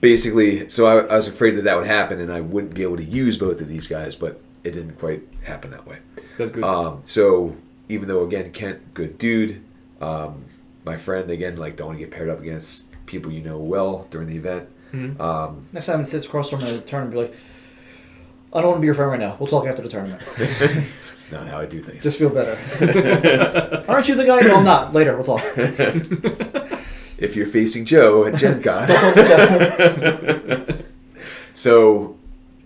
Basically, so I was afraid that would happen and I wouldn't be able to use both of these guys, but it didn't quite happen that way. That's good. So even though, again, Kent, good dude, my friend, again, like don't want to get paired up against people you know well during the event. Next time it sits across from a tournament, be like, I don't want to be your friend right now. We'll talk after the tournament. It's not how I do things. Just feel better. Aren't you the guy? No, I'm not. Later, we'll talk. If you're facing Joe at Gen Con. So,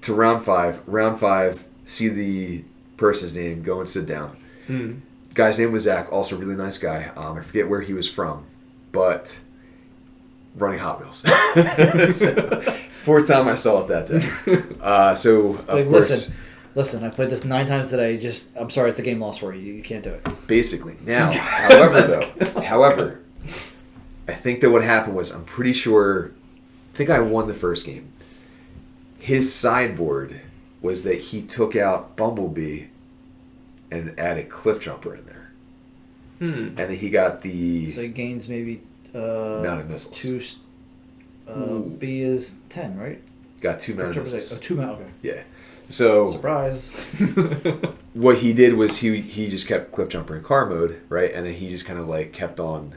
to round 5. Round 5, see the person's name, go and sit down. Guy's name was Zach, also a really nice guy. I forget where he was from, but running Hot Wheels. Fourth time I saw it that day. So, of Like, course... Listen, I played this 9 times today. I'm sorry, it's a game loss for you. You can't do it. Basically. Now, however, I think that what happened was, I'm pretty sure, I think I won the first game. His sideboard was that he took out Bumblebee and added Cliff Jumper in there. And then he got the So he gains maybe mounted missiles. 2. B is 10, right? Got 2 mounted missiles. 2 mount. Okay. Yeah. So Surprise. what he did was he just kept Cliff Jumper in car mode, right? And then he just kind of like kept on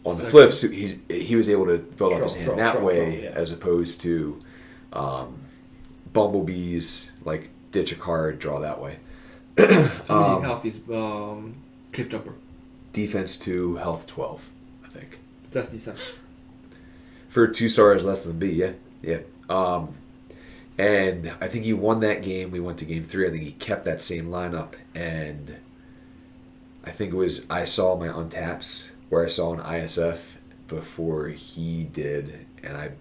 the flip. So he was able to build up his hand that way, as opposed to Bumblebee's like ditch a card, draw that way. health is Cliff Jumper. Defense 2, health 12, I think. That's decent. For 2 stars less than B, yeah. And I think he won that game. We went to game 3. I think he kept that same lineup. And I think it was I saw my untaps where I saw an ISF before he did. And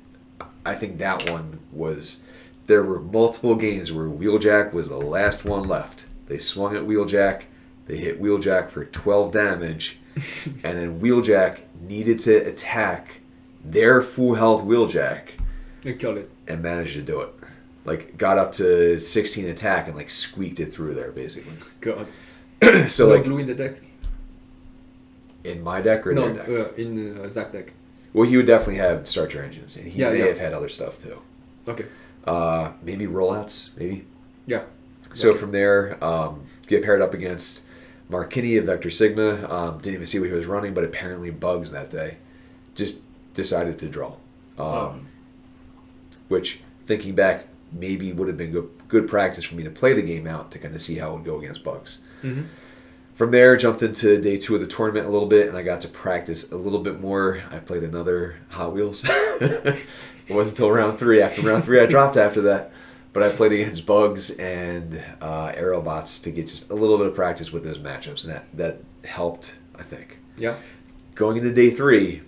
I think that one was... There were multiple games where Wheeljack was the last one left. They swung at Wheeljack. They hit Wheeljack for 12 damage. And then Wheeljack needed to attack their full health Wheeljack. And killed it. And managed to do it. Like, got up to 16 attack and, like, squeaked it through there, basically. God. So, no like... blue in the deck? In my deck or their deck? No, in Zach deck. Well, he would definitely have starter engines. And he may yeah. have had other stuff, too. Okay. Maybe rollouts, maybe? Yeah. So, from there, get paired up against Mark Kinney of Vector Sigma. Didn't even see what he was running, but apparently Bugs that day. Just decided to draw. Which, thinking back, maybe would have been good practice for me to play the game out to kind of see how it would go against Bugs. From there, jumped into day 2 of the tournament a little bit, and I got to practice a little bit more. I played another Hot Wheels. It wasn't until round 3. After round 3, I dropped after that. But I played against Bugs and Aerobots to get just a little bit of practice with those matchups, and that helped, I think. Yeah. Going into day 3,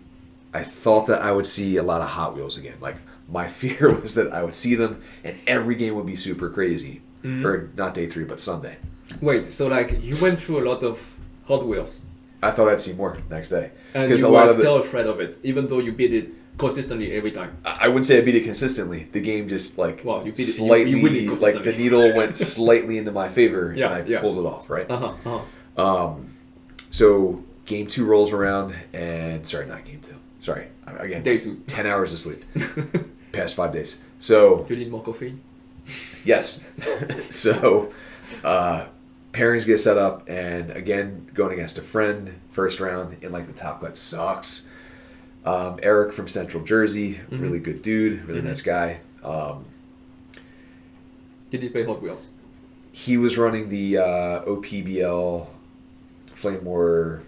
I thought that I would see a lot of Hot Wheels again. Like, my fear was that I would see them and every game would be super crazy. Or not day 3, but Sunday. Wait, so like you went through a lot of Hot Wheels. I thought I'd see more next day. And you were still afraid of it, even though you beat it consistently every time. I wouldn't say I beat it consistently. The game just like you beat slightly, you win it consistently. like the needle went slightly into my favor, Yeah, and I pulled it off, right? Uh-huh. So game 2 rolls around, and sorry, not game 2. Sorry, again, Day 2. 10 hours of sleep, past 5 days. So You need more coffee? yes, so pairings get set up, and again, going against a friend, first round in like the top cut sucks. Eric from Central Jersey, really good dude, really nice guy. Did he play Hot Wheels? He was running the OPBL Flame War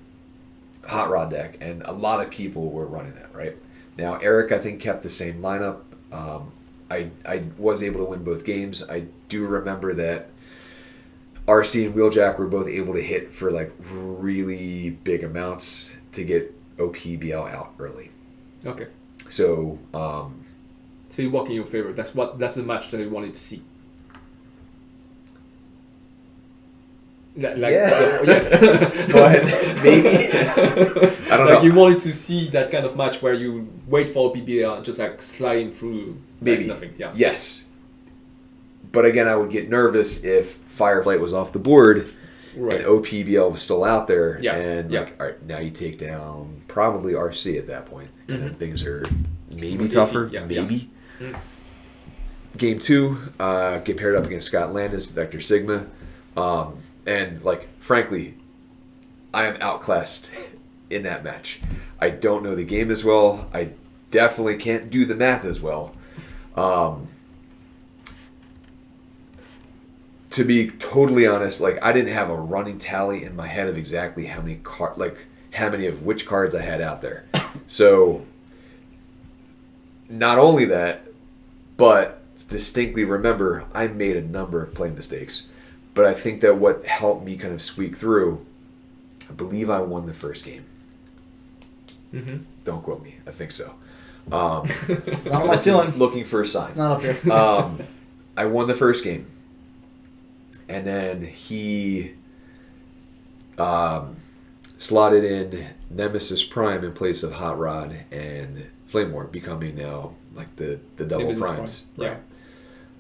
Hot Rod deck, and a lot of people were running it, right? Now, Eric, I think, kept the same lineup. I was able to win both games. I do remember that Arcee and Wheeljack were both able to hit for like really big amounts to get OPBL out early. Okay. So, So you walk in your favor. That's the match that you wanted to see. Yes. Go ahead. Maybe. I don't know. You wanted to see that kind of match where you wait for OPBL and just like sliding through Maybe. nothing. Yeah. Yes. But again, I would get nervous if Firefight was off the board Right. and OPBL was still out there. Yeah. And Yeah. like, all right, now you take down probably RC at that point. And then things are maybe More tougher. iffy, yeah. Maybe. Mm. Game 2, get paired up against Scott Landis, Vector Sigma. And like, frankly, I am outclassed in that match. I don't know the game as well. I definitely can't do the math as well. To be totally honest, like I didn't have a running tally in my head of exactly how many of which cards I had out there. So not only that, but distinctly remember I made a number of play mistakes. But I think that what helped me kind of squeak through, I believe I won the first game. Don't quote me. I think so. Not on my ceiling. Looking for a sign. Not up here. I won the first game. And then he slotted in Nemesis Prime in place of Hot Rod and Flame War, becoming now like the double Nemesis primes. Prime. Right.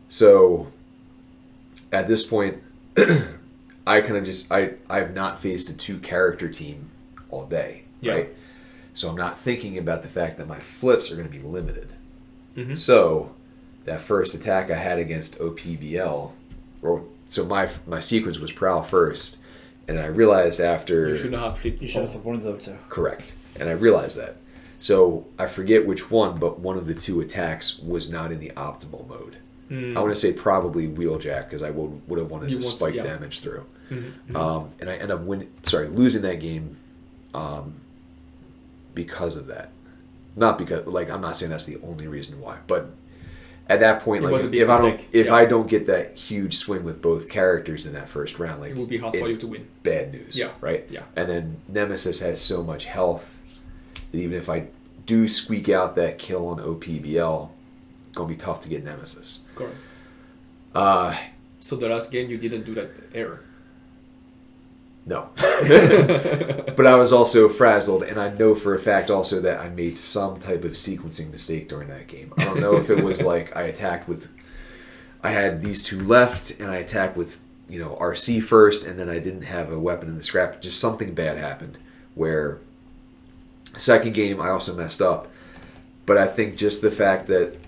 So at this point, I kind of just I've not faced a 2-character team all day, right? So I'm not thinking about the fact that my flips are going to be limited. So that first attack I had against OPBL, so my sequence was Prowl first, and I realized after You shouldn't have flipped. You should have flipped one of the other two. correct, and I realized that. So I forget which one, but one of the 2 attacks was not in the optimal mode. I want to say probably Wheeljack because I would have wanted to spike damage through. And I end up losing that game because of that. Not because, like, I'm not saying that's the only reason why, but at that point, It like, was a big mistake. if I don't get that huge swing with both characters in that first round, like, It will be hard for you to win. bad news, Yeah. right? Yeah. And then Nemesis has so much health that even if I do squeak out that kill on OPBL, it's gonna be tough to get Nemesis. Correct. Uh, So the last game you didn't do that error. No. But I was also frazzled, and I know for a fact also that I made some type of sequencing mistake during that game. I don't know if it was like I had these 2 left, and I attacked with, Arcee first, and then I didn't have a weapon in the scrap. Just something bad happened where second game I also messed up. But I think just the fact that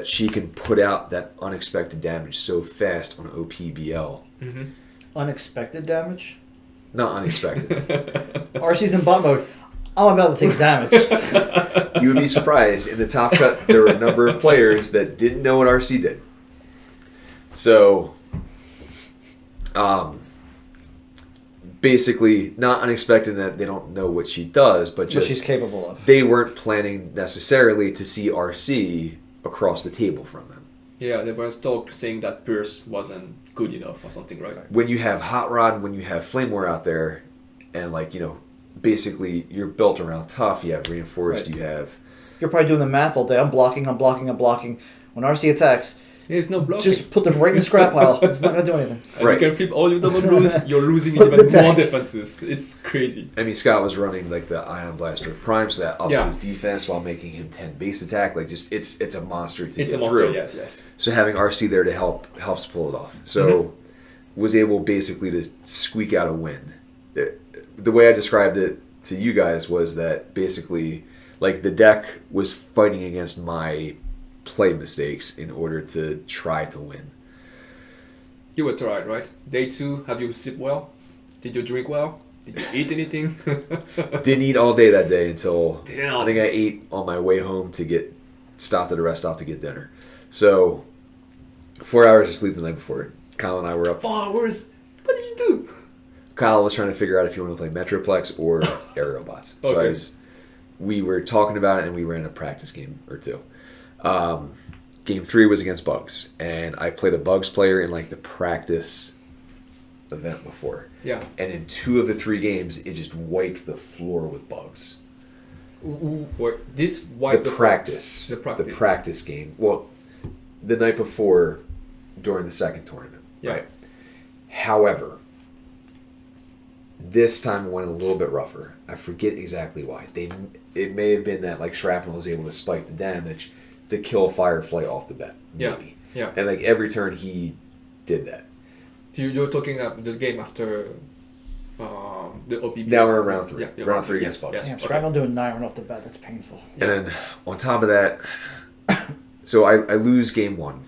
she can put out that unexpected damage so fast on OPBL. Unexpected damage? Not unexpected. Arcee's in bot mode. I'm about to take damage. You would be surprised. In the top cut, there were a number of players that didn't know what Arcee did. So, basically, not unexpected that they don't know what she does, but just What she's capable of. they weren't planning necessarily to see Arcee across the table from them. Yeah, there was talk saying that Pierce wasn't good enough or something, right? When you have Hot Rod, when you have Flame War out there, and basically you're built around tough, you have reinforced, Right. you have... You're probably doing the math all day. I'm blocking. When Arcee attacks, There's no blocking. just put them right in the scrap pile. It's not going to do anything. And Right. you can flip all your double blues, you're losing Flip even the more deck. defenses. It's crazy. I mean, Scott was running like the Ion Blaster of Prime, so that ups Yeah. his defense while making him 10 base attack. Like, just it's a monster to It's get a monster, through. yes. So having RC there to helps pull it off. So was able basically to squeak out a win. the way I described it to you guys was that basically, like, the deck was fighting against my play mistakes in order to try to win. You were tired, right? Day 2, have you slept well? Did you drink well? Did you eat anything? Didn't eat all day that day until Damn. I think I ate on my way home to get stopped at a rest stop to get dinner. So 4 hours of sleep the night before. Kyle and I were up. 4 hours? What did you do? Kyle was trying to figure out if you want to play Metroplex or Aerobots. So Okay. we were talking about it and we ran a practice game or two. Game 3 was against Bugs, and I played a Bugs player in like the practice event before. Yeah. And in 2 of the 3 games, it just wiped the floor with Bugs. This wiped The practice game. Well, the night before, during the second tournament, Yeah. right? However, this time it went a little bit rougher. I forget exactly why. It may have been that like Shrapnel was able to spike the damage to kill Firefly off the bat, maybe. Yeah. And like every turn he did that. You're talking about the game after the OPB. Now we're in round 3. Yeah, round 3 yes, against Bugs. yes. Damn, Okay. Shrapnel doing 9 right off the bat. That's painful. And then on top of that, so I lose game 1.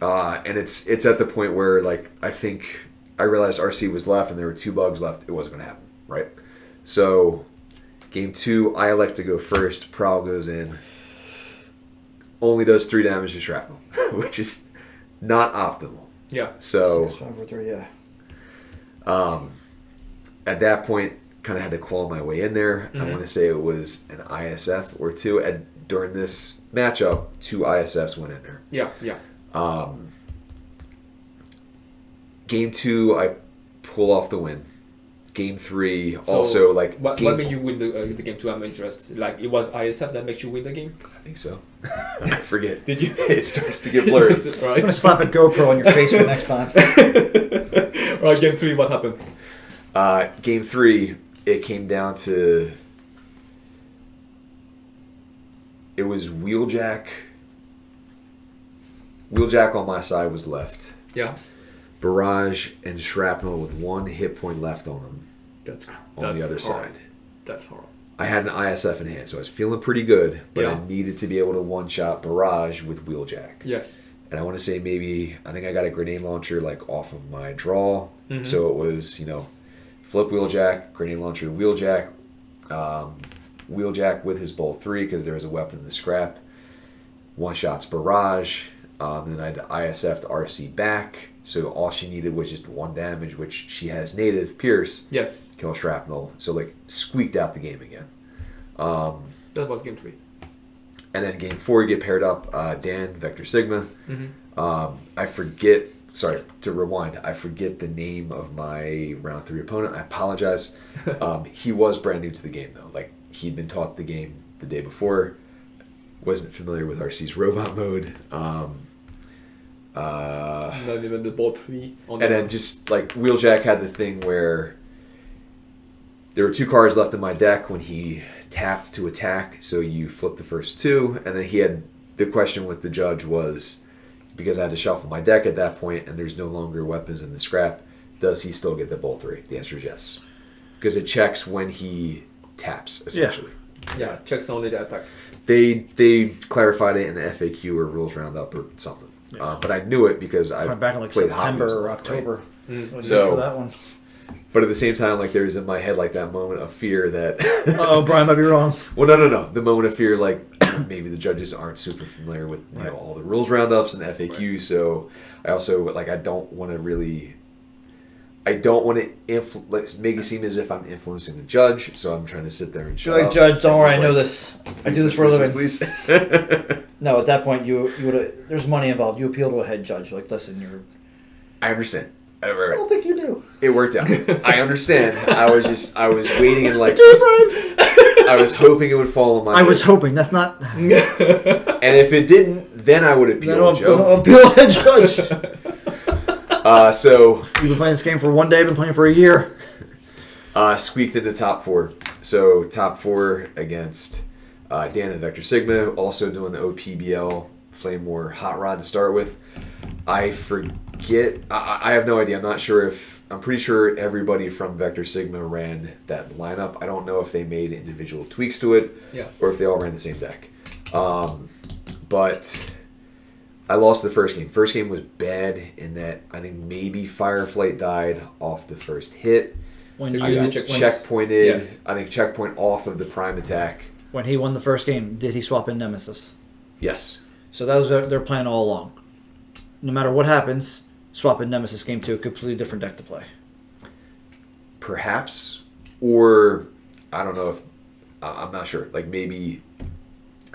And it's at the point where like I think I realized Arcee was left and there were 2 Bugs left. It wasn't going to happen, right? So game 2, I elect to go first. Prowl goes in. Only does 3 damage to Shrapnel, which is not optimal. Yeah. So 6, 5, 4, 3, yeah. at that point, kind of had to claw my way in there. Mm-hmm. I want to say it was an ISF or 2. During this matchup, 2 ISFs went in there. Yeah. Game 2, I pull off the win. Game 3, So also like. What made you win the game 2? I'm interested. Like it was ISF that makes you win the game. I think so. I forget. Did you? It starts to get blurry. I'm Right. gonna slap a GoPro on your face for next time. Right. Game 3. What happened? Game 3, it came down to. It was Wheeljack. Wheeljack on my side was left. Yeah. Barrage and Shrapnel with 1 hit point left on them That's on the other hard. side. That's hard. I had an ISF in hand, so I was feeling pretty good, but Yeah. I needed to be able to one-shot Barrage with Wheeljack. Yes. And I want to say I think I got a grenade launcher like off of my draw. Mhm. So it was, flip Wheeljack, grenade launcher to Wheeljack, Wheeljack with his bolt 3 because there was a weapon in the scrap. One shot's Barrage. Then I had ISF to Arcee back. So all she needed was just 1 damage, which she has native Pierce. Yes. Kill Shrapnel. So like squeaked out the game again. That was game 3. And then game 4, you get paired up. Dan, Vector Sigma. Mm-hmm. I forget. Sorry, to rewind. I forget the name of my round 3 opponent. I apologize. He was brand new to the game though. Like he'd been taught the game the day before. Wasn't familiar with Arcee's robot mode. Not even the bolt 3. And then just like Wheeljack had the thing where there were 2 cards left in my deck when he tapped to attack, so you flip the first 2, and then he had the question with the judge was, because I had to shuffle my deck at that point and there's no longer weapons in the scrap, does he still get the bolt 3? The answer is yes. Because it checks when he taps, essentially. Yeah, checks only the attack. They clarified it in the FAQ or rules roundup or something. Yeah. But I knew it because I've Went back in like played Hot September Wheels a or lot, right? October. Mm. So- For that one. But at the same time, like there's in my head like that moment of fear that. Oh, Brian might be wrong. Well, no. The moment of fear, like maybe the judges aren't super familiar with all the rules roundups and the FAQ. Right. So I also I don't want to make it seem as if I'm influencing the judge. So I'm trying to sit there and shut You're like, up. Judge, don't and worry, just I know this. I do this for a living. Please. No, at that point, you would have. There's money involved. You appeal to a head judge. Like, listen, you're. I understand. I don't think you do. It worked out. I understand. I was waiting and I was hoping it would fall on my. I was hoping. That's not. And if it didn't, then I would appeal, Joe. I'll appeal head judge. So You've been playing this game for 1 day. Been playing for a year. Squeaked into top 4. So top 4 against Dan and Vector Sigma. Also doing the OPBL Flame War Hot Rod to start with. forget. I have no idea. I'm not sure if. I'm pretty sure everybody from Vector Sigma ran that lineup. I don't know if they made individual tweaks to it, or if they all ran the same deck. But I lost the first game. First game was bad in that I think maybe Fireflight died off the first hit. When I you got checkpointed. Yes. I think checkpoint off of the prime attack. When he won the first game, did he swap in Nemesis? Yes. So that was their plan all along. No matter what happens, swap in Nemesis game 2, a completely different deck to play. Perhaps, or I don't know if I'm not sure. Like maybe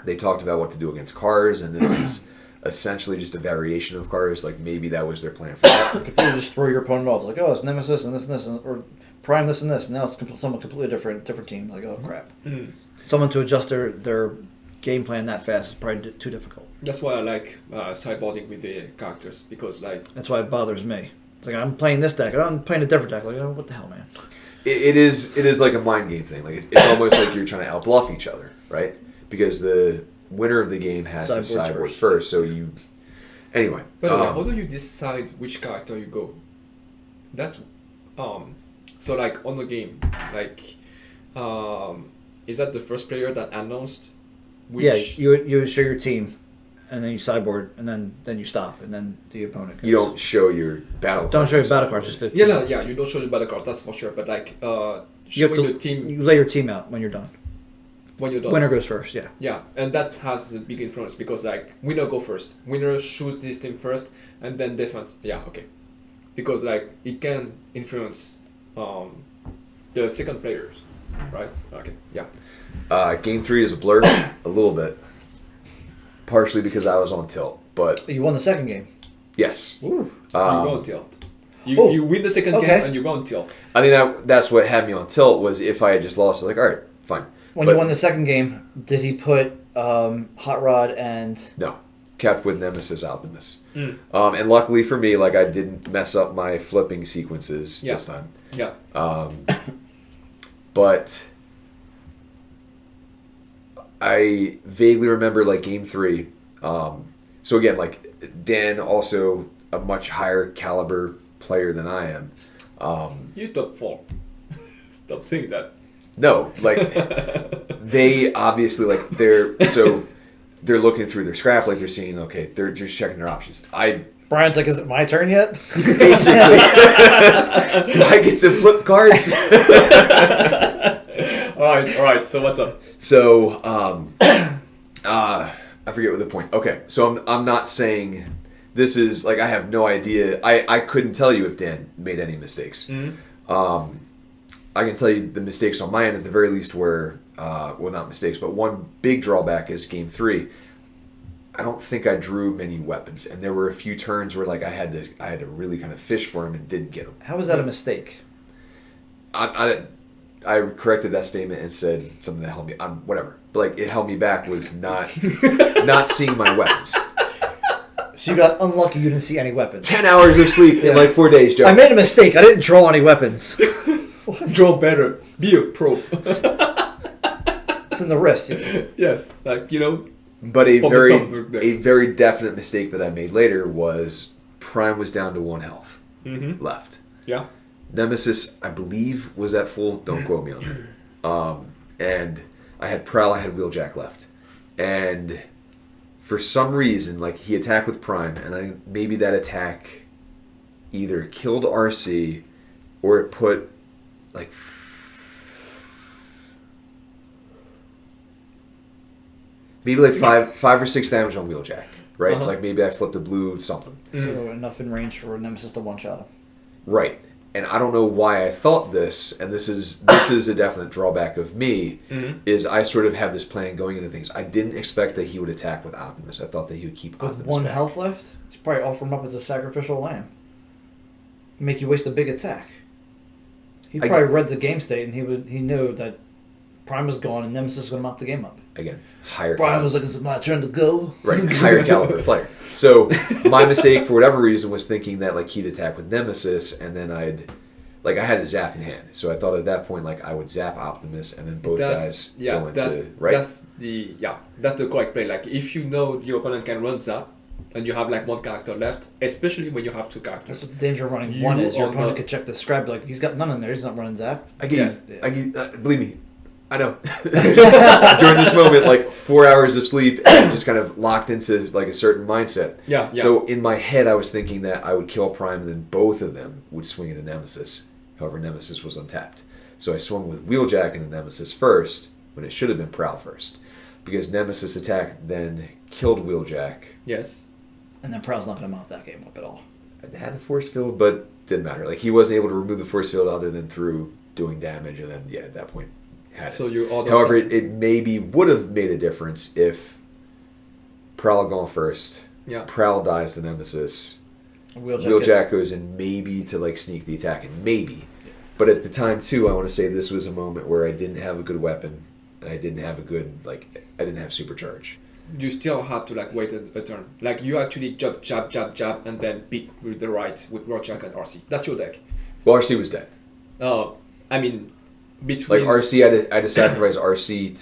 they talked about what to do against cars, and this is essentially just a variation of cars. Like maybe that was their plan for that. Completely just throw your opponent off. Like, oh, it's Nemesis and this, or Prime this and this. And now it's someone completely different team. Like, oh crap. Mm-hmm. Someone to adjust their game plan that fast is probably too difficult. That's why I like sideboarding with the characters, because like that's why it bothers me. It's like I'm playing this deck, and I'm playing a different deck. Like, oh, what the hell, man? It is like a mind game thing. Like it's almost like you're trying to outbluff each other, right? Because the winner of the game has to sideboard first. So you anyway. But how do you decide which character you go? That's so like on the game, like is that the first player that announced? Which... Yeah, you show your team, and then you sideboard, and then you stop, and then the opponent goes. You don't show your battle cards. Don't show your battle cards. Just the you don't show the battle card, that's for sure. But like showing the team... You lay your team out when you're done. When you're done. Winner goes first, yeah. Yeah, and that has a big influence, because like, winner go first. Winner choose this team first, and then defense. Yeah, okay. Because like, it can influence the second players, right? Okay, yeah. Game 3 is a blur, a little bit. Partially because I was on tilt, but... You won the second game. Yes. Ooh. You go on tilt. You win the second game and you go on tilt. I mean, that's what had me on tilt, was if I had just lost, I was like, alright, fine. When you won the second game, did he put Hot Rod and... No. Kept with Nemesis Optimus. Mm. And luckily for me, like, I didn't mess up my flipping sequences this time. Yeah. But... I vaguely remember like game 3. So again, like Dan, also a much higher caliber player than I am. You top 4. Stop saying that. No, like they obviously like they're looking through their scrap, like they're seeing they're just checking their options. Brian's like, is it my turn yet? Basically, do I get to flip cards? All right. So what's up? So, I forget what the point. Okay, so I'm not saying this is like I have no idea. I couldn't tell you if Dan made any mistakes. Mm-hmm. I can tell you the mistakes on my end at the very least were well, not mistakes, but one big drawback is game 3. I don't think I drew many weapons, and there were a few turns where like I had to really kind of fish for him and didn't get them. How was that a mistake? I corrected that statement and said something that held me. Whatever, but like it held me back was not seeing my weapons. So you got unlucky. You didn't see any weapons. 10 hours of sleep in like 4 days, Joe. I made a mistake. I didn't draw any weapons. Draw better. Be a pro. It's in the wrist. Yes, like But a very definite mistake that I made later was Prime was down to 1 health left. Yeah. Nemesis, I believe, was at full. Don't quote me on that. And I had Prowl, I had Wheeljack left. And for some reason, like, he attacked with Prime, and I think maybe that attack either killed Arcee or it put, like, maybe like five or 6 damage on Wheeljack, right? Uh-huh. Like maybe I flipped a blue something. So enough in range for Nemesis to one-shot him. Right. And I don't know why I thought this, and this is a definite drawback of me, is I sort of have this plan going into things. I didn't expect that he would attack with Optimus. I thought that he would keep Optimus with 1 back. health left? He's probably offer him up as a sacrificial lamb. Make you waste a big attack. He probably read the game state, and he knew that Prime was gone, and Nemesis was going to knock the game up. Again, higher Brian was looking, it's my turn to go. Right, higher caliber player. So my mistake, for whatever reason, was thinking that like he'd attack with Nemesis, and then I had a zap in hand. So I thought at that point like I would zap Optimus, and then both guys go into right. That's the correct play. Like if you know your opponent can run zap, and you have like one character left, especially when you have two That's characters. what the danger of running You one is. Your are opponent not- could check the scribe, like, he's got none in there, he's not running Zap. Yes. Believe me, I know. During this moment, like 4 hours of sleep, and just kind of locked into like a certain mindset. Yeah, yeah. So in my head, I was thinking that I would kill Prime, and then both of them would swing into Nemesis. However, Nemesis was untapped, so I swung with Wheeljack into Nemesis first when it should have been Prowl first, because Nemesis attack then killed Wheeljack. Yes. And then Prowl's not going to mount that game up at all. I had the force field, but didn't matter. Like he wasn't able to remove the force field other than through doing damage, and then at that point. So you order. However, it maybe would have made a difference if Prowl had gone first. Yeah. Prowl dies to Nemesis. Wheeljack goes in maybe to like sneak the attack, and maybe. But at the time too, I want to say this was a moment where I didn't have a good weapon, and I didn't have a good I didn't have Supercharge. You still have to like wait a turn. Like you actually jab, and then beat with the right with Wheeljack and Arcee. That's your deck. Well, Arcee was dead. I mean, between Like Arcee, I had to sacrifice Arcee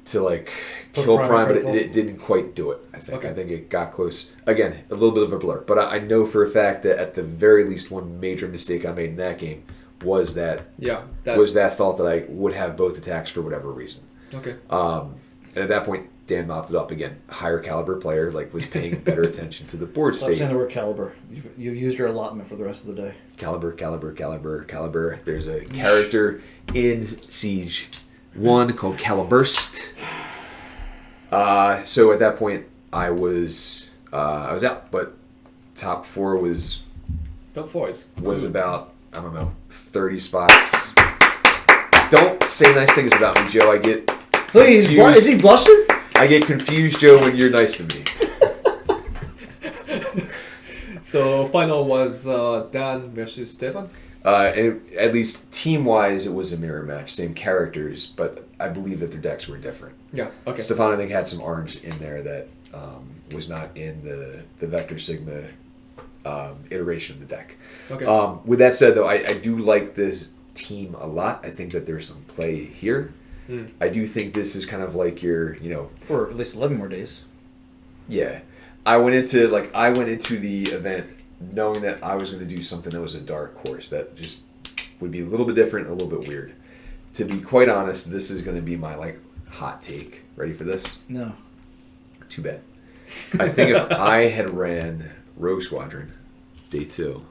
to like Put kill Prime Prime, but critical. it didn't quite do it. I think. Okay. I think it got close. Again, a little bit of a blur, but I know for a fact that at the very least one major mistake I made in that game was that thought that I would have both attacks for whatever reason. Okay. And at that point, Dan mopped it up again. Higher caliber player, like was paying better attention to the board Stop state. saying the word caliber. You've used your allotment for the rest of the day. Caliber. There's a character in Siege 1 called Caliburst. So at that point, I was out, but top 4 was about, I don't know, 30 spots. Don't say nice things about me, Joe. I get Please, confused. is he blushing? I get confused, Joe, when you're nice to me. So final was Dan versus Stefan. And at least team-wise, it was a mirror match, same characters, but I believe that their decks were different. Yeah. Okay. Stefan, I think, had some orange in there that was not in the Vector Sigma iteration of the deck. Okay. With that said, though, I do like this team a lot. I think that there's some play here. I do think this is kind of like your, For at least 11 more days. yeah. I went into the event knowing that I was going to do something that was a dark horse that just would be a little bit different, a little bit weird. To be quite honest, this is going to be my hot take. Ready for this? No. Too bad. I think if I had ran Rogue Squadron day 2,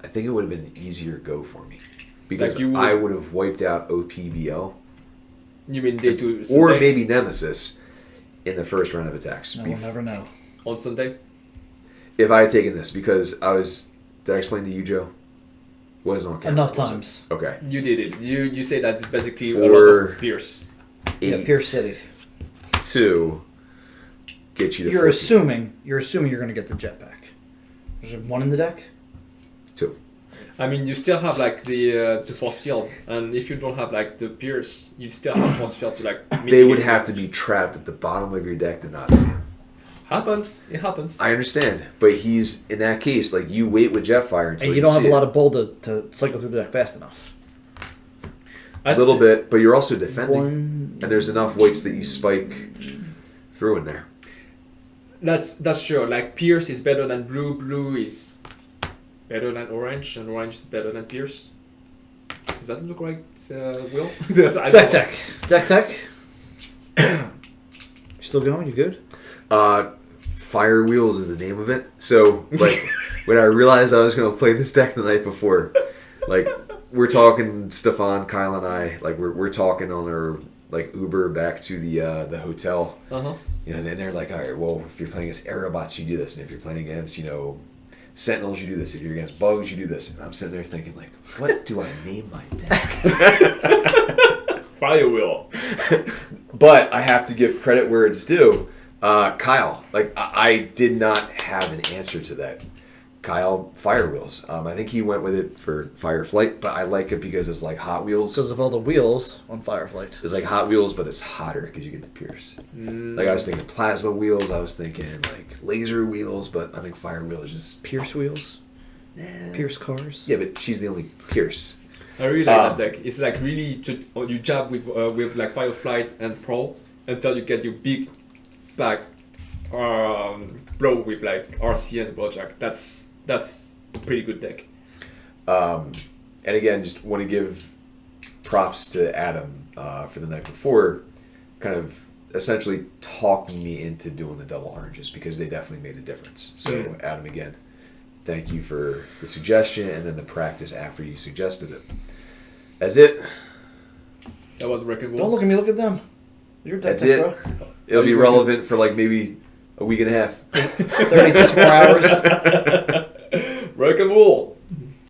I think it would have been an easier go for me. Because I would have wiped out OPBL. You mean day 2 Or Sunday? maybe Nemesis in the first round of attacks. No, we'll never know. On Sunday? If I had taken this, because did I explain to you, Joe? It wasn't on camera. Enough was it? times. Okay. You did it. You say that it's basically a For- lot of Pierce. Yeah, 8, Pierce City. 2, get you to You're 14. assuming you're going to get the jetpack. There's 1 in the deck? 2. I mean, you still have the Forcefield, and if you don't have the Pierce, you still have Forcefield to They mitigate would have to damage. be trapped at the bottom of your deck to not see him. It happens. I understand, but he's, in that case, you wait with Jetfire until And you you don't have see a lot it. of bold to cycle through the deck fast enough. A little bit, but you're also defending. 1. And there's enough weights that you spike through in there. That's sure. Pierce is better than blue. Blue is better than orange, and orange is better than Pierce. Is that the correct will? Deck tech. Deck tech. Still going? You good? FIREWHEELS is the name of it. So, when I realized I was going to play this deck the night before, we're talking, Stefan, Kyle, and I, we're talking on our, Uber back to the hotel. Uh-huh. And then they're like, all right, well, if you're playing against Aerobots, you do this. And if you're playing against, Sentinels, you do this. If you're against Bugs, you do this. And I'm sitting there thinking, what do I name my deck? Firewheel. But I have to give credit where it's due. Kyle, I did not have an answer to that. Kyle, FIREWHEELS. I think he went with it for Firefight, but I like it because it's like Hot Wheels. Because of all the wheels on Fireflight. It's like Hot Wheels, but it's hotter because you get the Pierce. I was thinking plasma wheels. I was thinking laser wheels, but I think FIREWHEEL is just Pierce wheels? Pierce cars? Yeah, but she's the only Pierce. I really like that deck. It's really you jab with Fireflight and Prowl until you get your big back blow with like Arcee and Wheeljack. That's a pretty good deck. And again, just want to give props to Adam for the night before, kind of essentially talking me into doing the double oranges because they definitely made a difference. So Adam, again, thank you for the suggestion and then the practice after you suggested it. That's it. That was Recon. Don't look at me, look at them. Your deck, That's it. bro. It'll be relevant for like maybe a week and a half. 36 more hours. Recon.